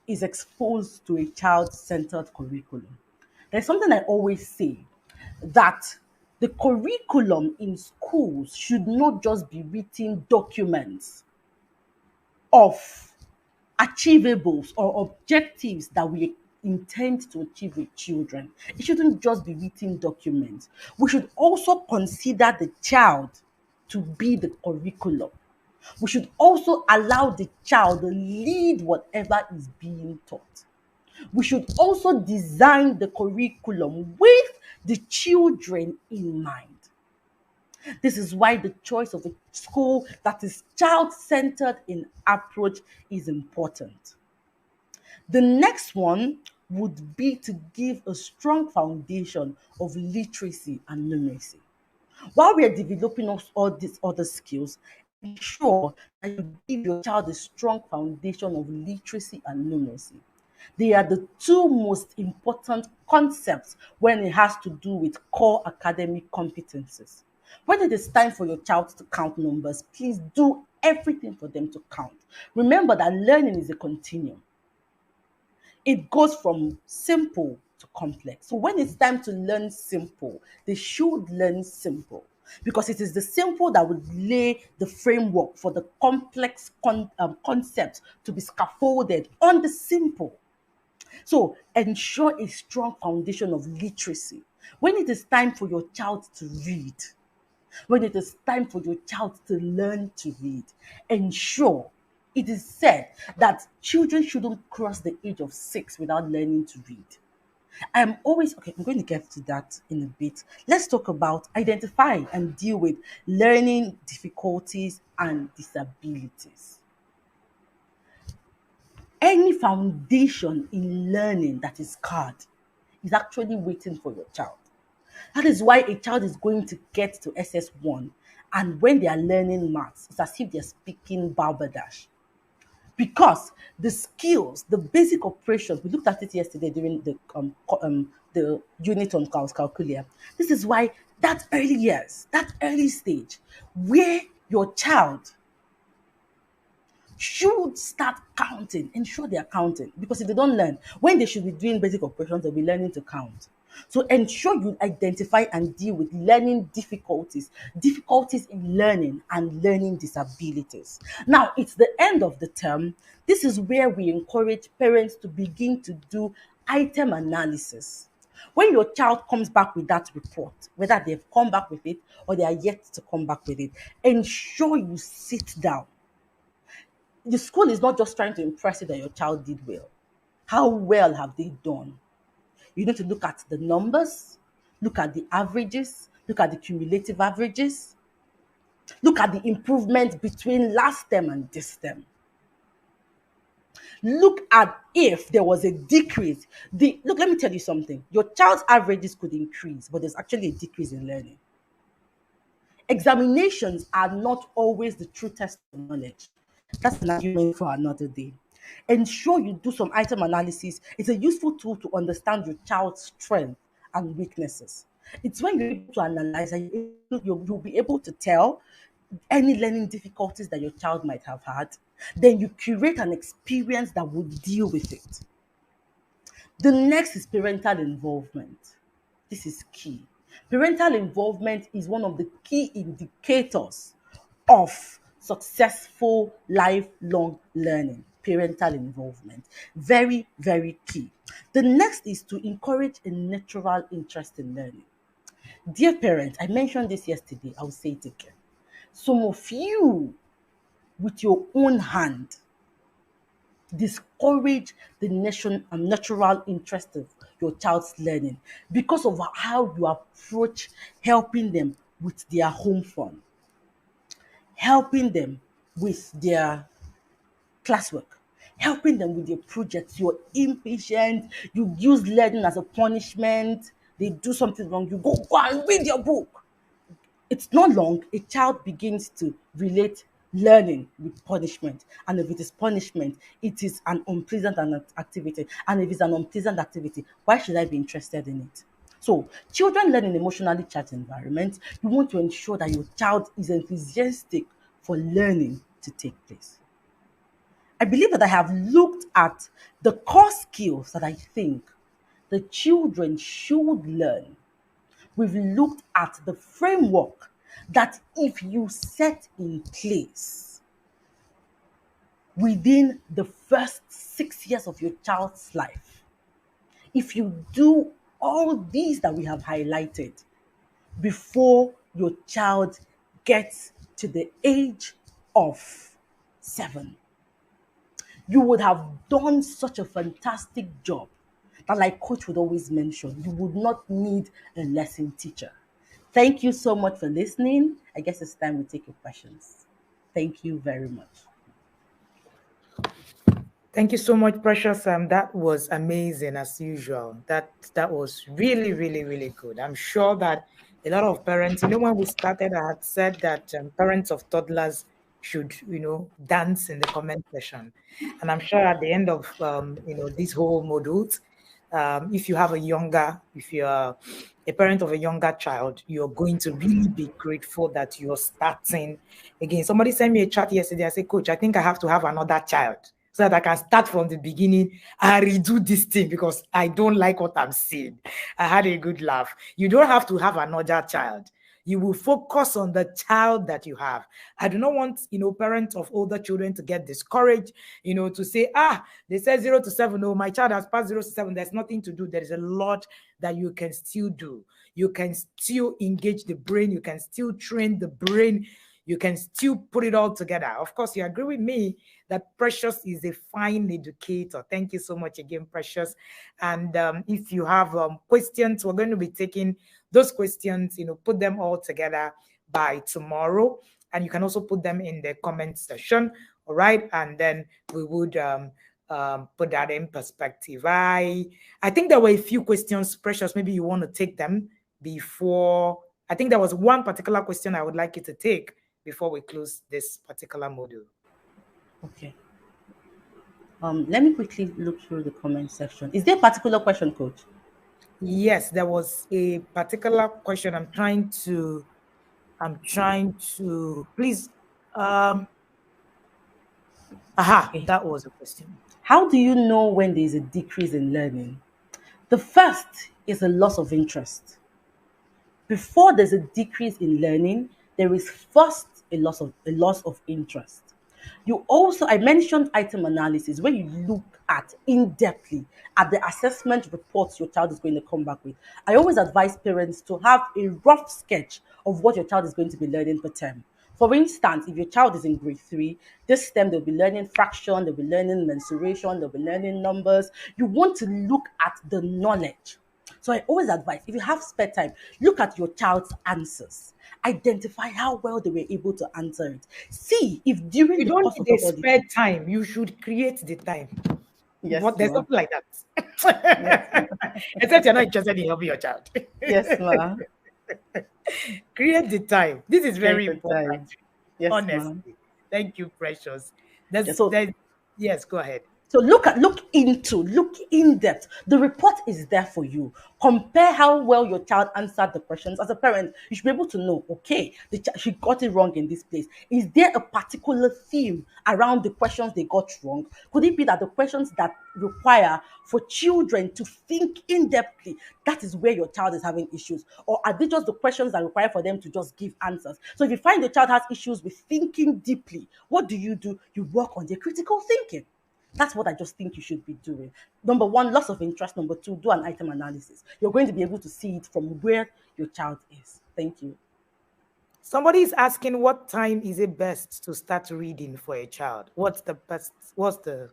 is exposed to a child-centered curriculum. There's something I always say that the curriculum in schools should not just be written documents of achievables or objectives that we intend to achieve with children. It shouldn't just be written documents. We should also consider the child to be the curriculum. We should also allow the child to lead whatever is being taught. We should also design the curriculum with the children in mind. This is why the choice of a school that is child-centered in approach is important. The next one would be to give a strong foundation of literacy and numeracy. While we are developing all these other skills, ensure that you give your child a strong foundation of literacy and numeracy. They are the two most important concepts when it has to do with core academic competencies. When it is time for your child to count numbers, please do everything for them to count. Remember that learning is a continuum. It goes from simple to complex. So when it's time to learn simple, they should learn simple because it is the simple that would lay the framework for the complex concepts to be scaffolded on the simple. So ensure a strong foundation of literacy. When it is time for your child to read, when it is time for your child to learn to read, ensure it is said that children shouldn't cross the age of 6 without learning to read. I'm always okay. I'm going to get to that in a bit. Let's talk about identify and deal with learning difficulties and disabilities. Any foundation in learning that is scarred is actually waiting for your child. That is why a child is going to get to SS1, and when they are learning maths, it's as if they're speaking Barbadash. Because the skills, the basic operations, we looked at it yesterday during the unit on calculus. This is why that early years, that early stage, where your child should start counting, ensure they are counting. Because if they don't learn, when they should be doing basic operations, they'll be learning to count. So ensure you identify and deal with learning difficulties in learning and learning disabilities. Now, it's the end of the term. This is where we encourage parents to begin to do item analysis. When your child comes back with that report, whether they've come back with it or they are yet to come back with it, ensure you sit down. The school is not just trying to impress you that your child did well. How well have they done? You need to look at the numbers, look at the averages, look at the cumulative averages, look at the improvement between last term and this term. Look at if there was a decrease. Look, let me tell you something. Your child's averages could increase, but there's actually a decrease in learning. Examinations are not always the true test of knowledge. That's an argument for another day. Ensure you do some item analysis. It's a useful tool to understand your child's strength and weaknesses. It's when you're able to analyze and you'll be able to tell any learning difficulties that your child might have had. Then you curate an experience that will deal with it. The next is parental involvement. This is key. Parental involvement is one of the key indicators of successful lifelong learning. Parental involvement. Very, very key. The next is to encourage a natural interest in learning. Dear parents, I mentioned this yesterday, I'll say it again. Some of you, with your own hand, discourage the natural interest of your child's learning because of how you approach helping them with their home fun, helping them with their classwork, helping them with their projects. You're impatient, you use learning as a punishment, they do something wrong, you go and read your book. It's not long, a child begins to relate learning with punishment. And if it is punishment, it is an unpleasant activity. And if it's an unpleasant activity, why should I be interested in it? So, children learn in emotionally charged environments. You want to ensure that your child is enthusiastic for learning to take place. I believe that I have looked at the core skills that I think the children should learn. We've looked at the framework that if you set in place within the first 6 years of your child's life, if you do all these that we have highlighted before your child gets to the age of 7, you would have done such a fantastic job that, like Coach would always mention, you would not need a lesson teacher. Thank you so much for listening. I guess it's time we take your questions. Thank you very much. Thank you so much, Precious. That was amazing as usual. That was really, really, really good. I'm sure that a lot of parents, when we started, I had said that parents of toddlers should, dance in the comment section. And I'm sure at the end of, these whole modules, if you're a parent of a younger child, you're going to really be grateful that you're starting again. Somebody sent me a chat yesterday. I said, Coach, I think I have to have another child so that I can start from the beginning and redo this thing because I don't like what I'm seeing. I had a good laugh. You don't have to have another child. You will focus on the child that you have. I do not want, parents of older children to get discouraged, to say, they said 0 to 7. Oh, my child has passed 0 to 7. There's nothing to do. There is a lot that you can still do. You can still engage the brain. You can still train the brain. You can still put it all together. Of course, you agree with me that Precious is a fine educator. Thank you so much again, Precious. And if you have questions, we're going to be taking those questions, put them all together by tomorrow. And you can also put them in the comment section, all right? And then we would put that in perspective. I think there were a few questions, Precious. Maybe you want to take them before. I think there was one particular question I would like you to take before we close this particular module. Okay. Let me quickly look through the comment section. Is there a particular question, Coach? Yes, there was a particular question. I'm trying to please. That was a question. How do you know when there is a decrease in learning? The first is a loss of interest. Before there's a decrease in learning, there is first a loss of interest. You also, I mentioned item analysis, where you look at in-depthly at the assessment reports your child is going to come back with. I always advise parents to have a rough sketch of what your child is going to be learning per term. For instance, if your child is in grade 3, this term they'll be learning fraction, they'll be learning mensuration, they'll be learning numbers. You want to look at the knowledge. So I always advise, if you have spare time, look at your child's answers. Identify how well they were able to answer it. See if during you the don't course of need a spare time. You should create the time. Yes, there's ma. something like that. Yes, Except you're not interested in helping your child. Yes, ma. Create the time. This is Create very the important, time. Yes, ma'am. honestly. Thank you, Precious. Yeah, so Yes, go ahead. So look in depth. The report is there for you. Compare how well your child answered the questions. As a parent, you should be able to know, okay, she got it wrong in this place. Is there a particular theme around the questions they got wrong? Could it be that the questions that require for children to think in depthly, that is where your child is having issues? Or are they just the questions that require for them to just give answers? So if you find the child has issues with thinking deeply, what do? You work on their critical thinking. That's what I just think you should be doing. Number one, loss of interest. Number two, do an item analysis. You're going to be able to see it from where your child is. Thank you. Somebody is asking, what time is it best to start reading for a child? What's the best? What's the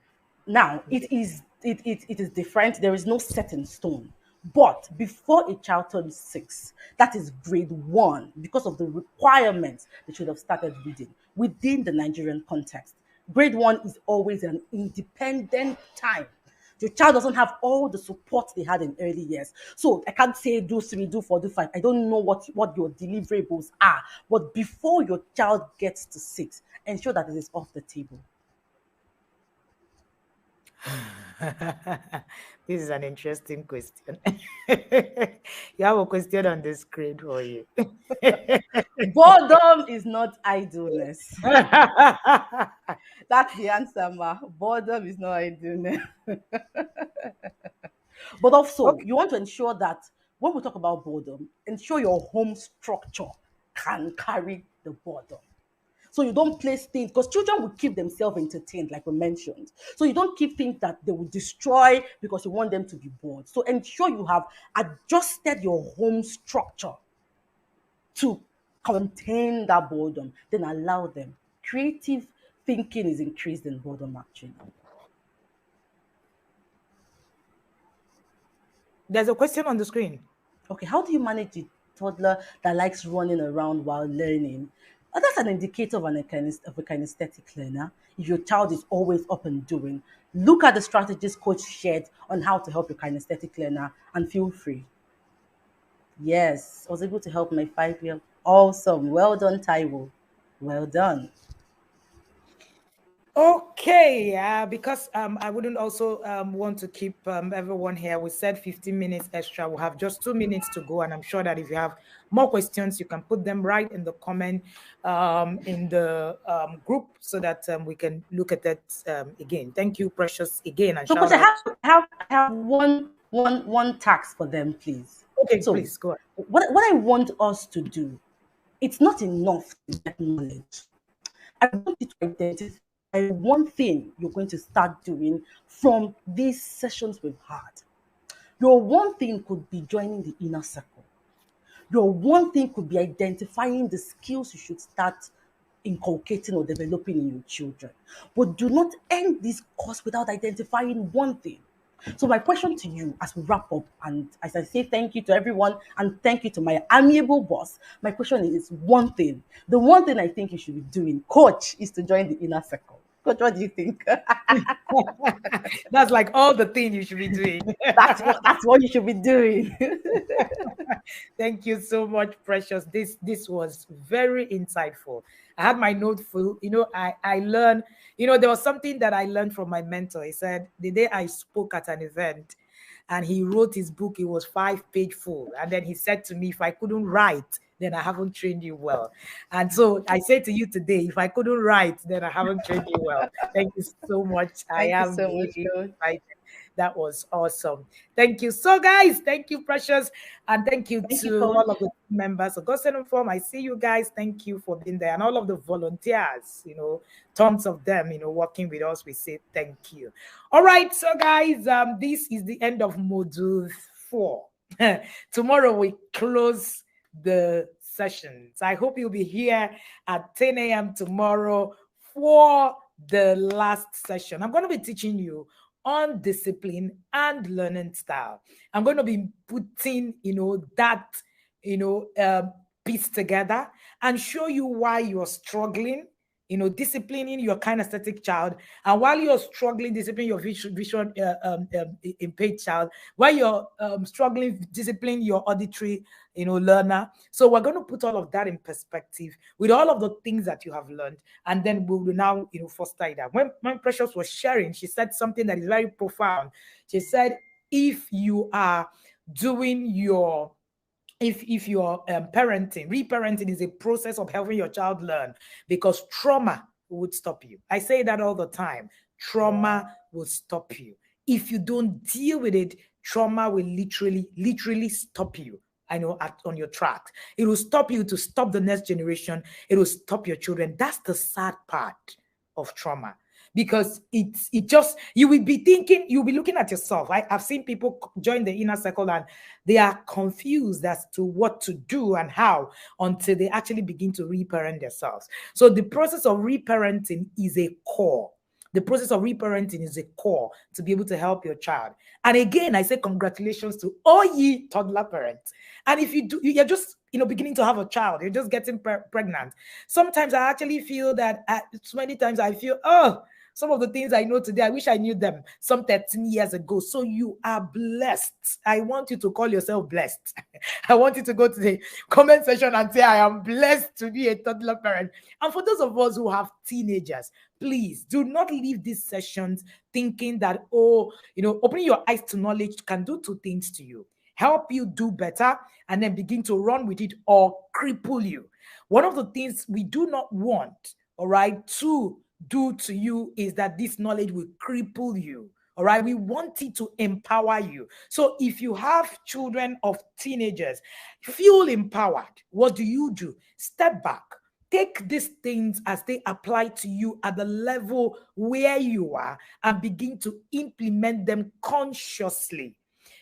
Now, it is different. There is no set in stone. But before a child turns 6, that is grade 1, because of the requirements, they should have started reading within the Nigerian context. Grade 1 is always an independent time. Your child doesn't have all the support they had in early years. So I can't say do 3, do 4, do 5. I don't know what your deliverables are. But before your child gets to 6, ensure that it is off the table. This is an interesting question. You have a question on the screen for you. Boredom is not idleness. That's the answer, ma. Boredom is not idleness. But also, Okay. you want to ensure that when we talk about boredom, ensure your home structure can carry the boredom. So you don't place things, because children will keep themselves entertained, like we mentioned. So you don't keep things that they will destroy because you want them to be bored. So ensure you have adjusted your home structure to contain that boredom, then allow them. Creative thinking is increased in boredom, actually. There's a question on the screen. Okay, how do you manage a toddler that likes running around while learning? That's an indicator of a kinesthetic learner. If your child is always up and doing, look at the strategies coach shared on how to help your kinesthetic learner and feel free. Yes, I was able to help my 5-year. Awesome. Well done, Taiwo. Well done. Okay, because I wouldn't also want to keep everyone here. We said 15 minutes extra. We'll have just 2 minutes to go, and I'm sure that if you have more questions, you can put them right in the comment in the group so that we can look at that again. Thank you, Precious, again, and So, coach, shout I out. have one task for them, please. Okay, So, please go ahead. what I want us to do, it's not enough to get knowledge. I want you to identify one thing you're going to start doing from these sessions we've had. Your one thing could be joining the inner circle. Your one thing could be identifying the skills you should start inculcating or developing in your children. But do not end this course without identifying one thing. So my question to you as we wrap up, and as I say thank you to everyone and thank you to my amiable boss, my question is one thing. The one thing I think you should be doing, coach, is to join the inner circle. Coach, what do you think? That's like all the things you should be doing. That's what you should be doing. Thank you so much, Precious. This was very insightful. I had my note full. I learned. There was something that I learned from my mentor. He said the day I spoke at an event, and he wrote his book. It was 5-page full, and then he said to me, "If I couldn't write, then I haven't trained you well." And so I say to you today, if I couldn't write, then I haven't trained you well. Thank you so much. I Thank you am so much, really coach. excited. That was awesome. Thank you. So, guys, thank you, Precious. And thank you Thank you, to coach. all of the members of God Send Form. I see you guys. Thank you for being there. And all of the volunteers, tons of them, working with us. We say thank you. All right. So, guys, this is the end of module 4. Tomorrow we close the sessions. I hope you'll be here at 10 a.m. tomorrow for the last session. I'm going to be teaching you on discipline and learning style. I'm going to be putting, that, piece together and show you why you're struggling, disciplining your kinesthetic child, and while you're struggling disciplining your vision impaired child, while you're struggling disciplining your auditory learner. So we're going to put all of that in perspective with all of the things that you have learned, and then we will now foster that. When Precious was sharing, she said something that is very profound. She said, if you are doing your if you're parenting, reparenting is a process of helping your child learn, because trauma would stop you. I say that all the time. Trauma will stop you. If you don't deal with it, trauma will literally stop you. On your track. It will stop you to stop the next generation. It will stop your children. That's the sad part of trauma, because you will be thinking, you'll be looking at yourself. I've seen people join the inner circle and they are confused as to what to do and how, until they actually begin to reparent themselves. So the process of reparenting is a core. The process of reparenting is a core to be able to help your child. And again, I say congratulations to all ye toddler parents. And if you're just beginning to have a child, you're just getting pregnant. Sometimes I actually feel that so many times I feel, some of the things I know today, I wish I knew them some 13 years ago. So you are blessed. I want you to call yourself blessed. I want you to go to the comment section and say, I am blessed to be a toddler parent. And for those of us who have teenagers, please do not leave these sessions thinking that, opening your eyes to knowledge can do two things to you: help you do better, and then begin to run with it, or cripple you. One of the things we do not want, all right, to do to you is that this knowledge will cripple you. All right, we want it to empower you. So if you have children of teenagers, feel empowered. What do? Step back. Take these things as they apply to you at the level where you are, and begin to implement them consciously.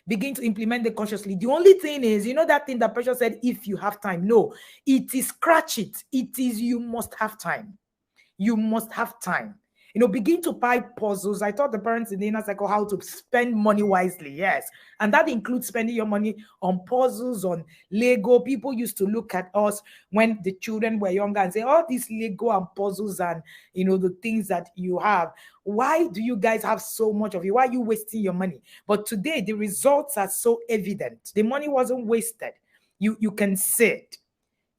Begin to implement them consciously. The only thing is, that thing that Precious said, if you have time. No, it is scratch it. It is, you must have time. You must have time. Begin to buy puzzles. I taught the parents in the inner circle how to spend money wisely. Yes. And that includes spending your money on puzzles, on Lego. People used to look at us when the children were younger and say, oh, these Lego and puzzles and, the things that you have. Why do you guys have so much of it? Why are you wasting your money? But today, the results are so evident. The money wasn't wasted. You can see it.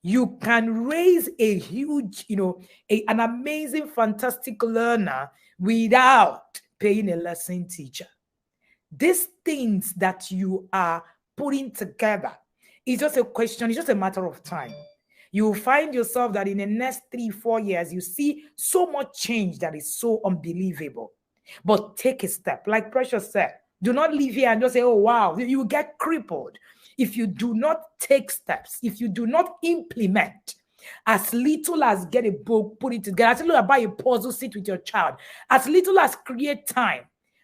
You can raise a huge, an amazing, fantastic learner without paying a lesson teacher. These things that you are putting together is just a question, it's just a matter of time. You will find yourself that in the next 3-4 years, you see so much change that is so unbelievable. But take a step. Like Precious said, do not leave here and just say, oh, wow, you will get crippled. If you do not take steps, if you do not implement, as little as get a book, put it together, as little as buy a puzzle, sit with your child, as little as create time.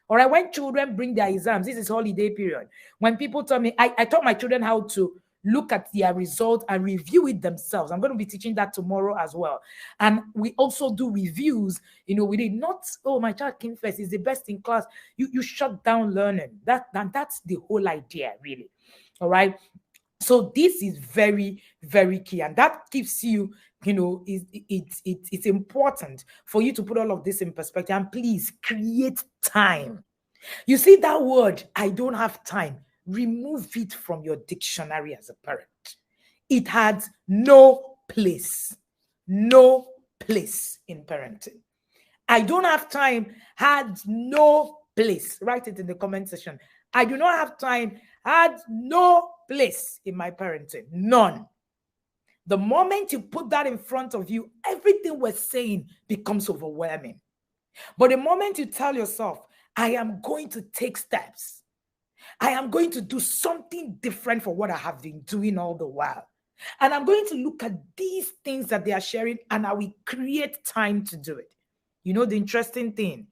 All right, when children bring their exams, this is holiday period. When people tell me, I taught my children how to look at their results and review it themselves. I'm going to be teaching that tomorrow as well. And we also do reviews, we did not, oh, my child came first, he's the best in class. You shut down learning. That's the whole idea, really. All right. So this is very, very key. And that keeps you, it's important for you to put all of this in perspective. And please create time. You see that word, I don't have time. Remove it from your dictionary as a parent. It has no place. No place in parenting. I don't have time had no place. Write it in the comment section. I do not have time had no place in my parenting. None. The moment you put that in front of you, everything we're saying becomes overwhelming. But the moment you tell yourself, I am going to take steps, I am going to do something different for what I have been doing all the while, and I'm going to look at these things that they are sharing, and I will create time to do it. The interesting thing,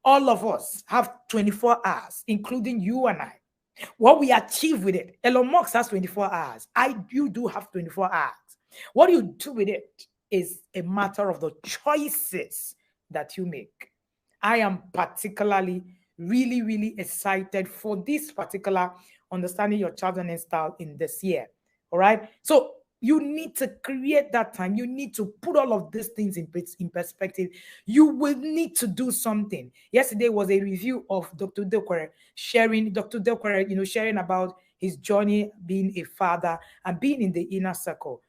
all of us have 24 hours, including you and I. What we achieve with it, Elon Musk has 24 hours. You do have 24 hours. What you do with it is a matter of the choices that you make. I am particularly really, really excited for this particular understanding your child learning style in this year. All right. So You need to create that time. You need to put all of these things in perspective. You will need to do something. Yesterday was a review of Dr. Dekwere sharing, sharing about his journey being a father and being in the inner circle.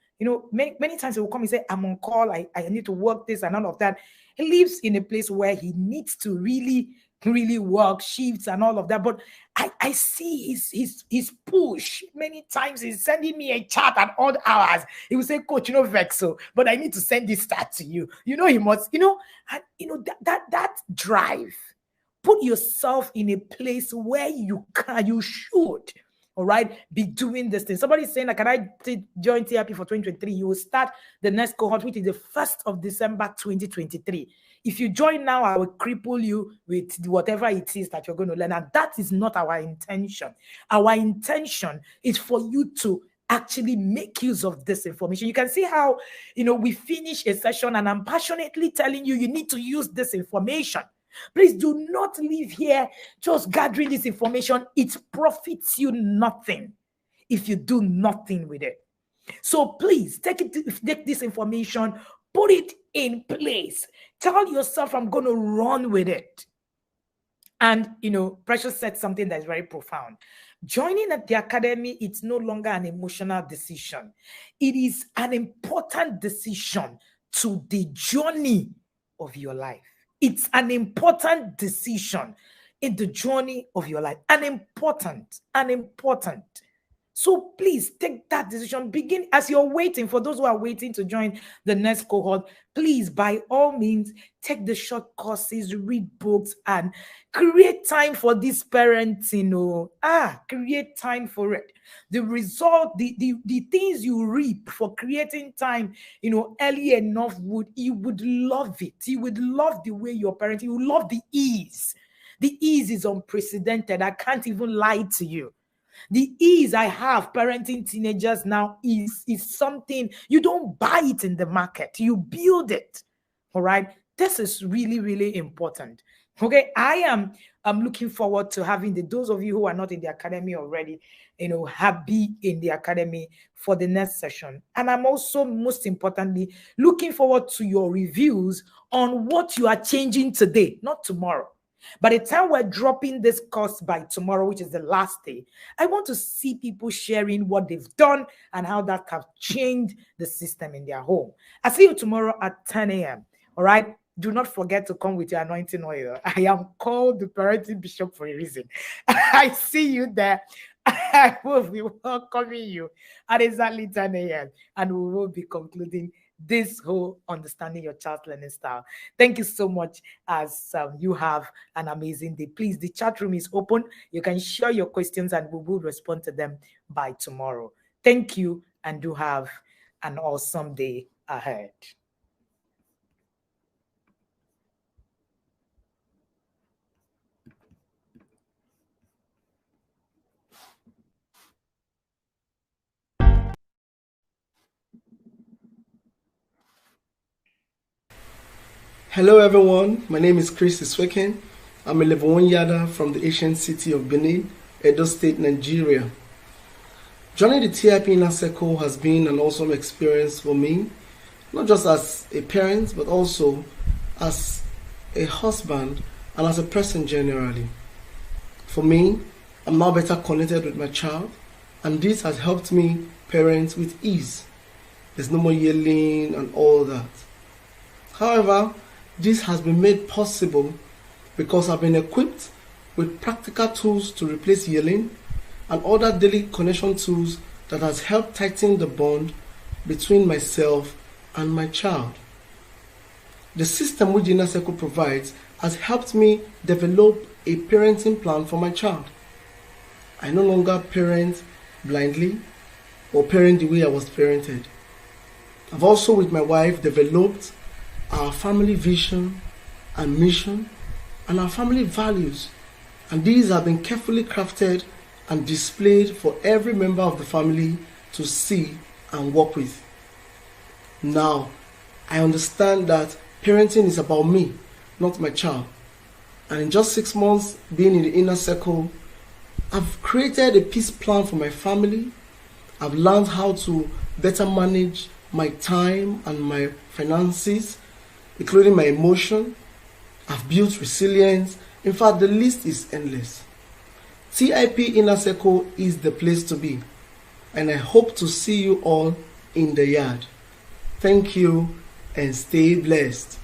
Many times he will come and say, I'm on call, I need to work this and all of that. He lives in a place where he needs to really work shifts and all of that. But I see his push. Many times he's sending me a chat at odd hours. He will say, Coach, Vexo, but I need to send this chat to you. He must, and that drive. Put yourself in a place where you should, all right, be doing this thing. Somebody's saying, can I join TRP for 2023? You will start the next cohort, which is the 1st of December 2023. If you join now, I will cripple you with whatever it is that you're going to learn. And that is not our intention. Our intention is for you to actually make use of this information. You can see how, we finish a session and I'm passionately telling you, you need to use this information. Please do not leave here just gathering this information. It profits you nothing if you do nothing with it. So please take this information, put it in place. Tell yourself, I'm going to run with it. And, Precious said something that is very profound. Joining at the academy, it's no longer an emotional decision. It is an important decision to the journey of your life. It's an important decision in the journey of your life. An important. So please take that decision. Begin as you're waiting. For those who are waiting to join the next cohort, please, by all means, take the short courses, read books, and create time for this parenting. Create time for it. The result, the things you reap for creating time, early enough, you would love it. You would love the way you're parenting. You would love the ease. The ease is unprecedented. I can't even lie to you. The ease I have parenting teenagers now is something you don't buy it in the market. You build it. All right. This is really, really important. Okay. I'm looking forward to having those of you who are not in the academy already, be in the academy for the next session. And I'm also, most importantly, looking forward to your reviews on what you are changing today, not tomorrow. By the time we're dropping this course by tomorrow, which is the last day, I want to see people sharing what they've done and how that have changed the system in their home. I'll see you tomorrow at 10 a.m. All right. Do not forget to come with your anointing oil. I am called the parenting bishop for a reason. I see you there. I will be welcoming you at exactly 10 a.m. and we will be concluding this whole understanding your child's learning style. Thank you so much as you have an amazing day. Please, the chat room is open. You can share your questions and we will respond to them by tomorrow. Thank you and do have an awesome day ahead. Hello everyone, my name is Chris Isweken. I'm a level 1 Yada from the ancient city of Benin, Edo State, Nigeria. Joining the TIP Inner Circle has been an awesome experience for me, not just as a parent, but also as a husband and as a person generally. For me, I'm now better connected with my child, and this has helped me parent with ease. There's no more yelling and all that. However, this has been made possible because I've been equipped with practical tools to replace yelling and other daily connection tools that has helped tighten the bond between myself and my child. The system which the Inner Circle provides has helped me develop a parenting plan for my child. I no longer parent blindly or parent the way I was parented. I've also, with my wife, developed our family vision and mission and our family values, and these have been carefully crafted and displayed for every member of the family to see and work with. Now, I understand that parenting is about me, not my child, and in just 6 months being in the Inner Circle, I've created a peace plan for my family. I've learned how to better manage my time and my finances, including my emotion. I've built resilience. In fact, the list is endless. TIP Inner Circle is the place to be, and I hope to see you all in the yard. Thank you and stay blessed.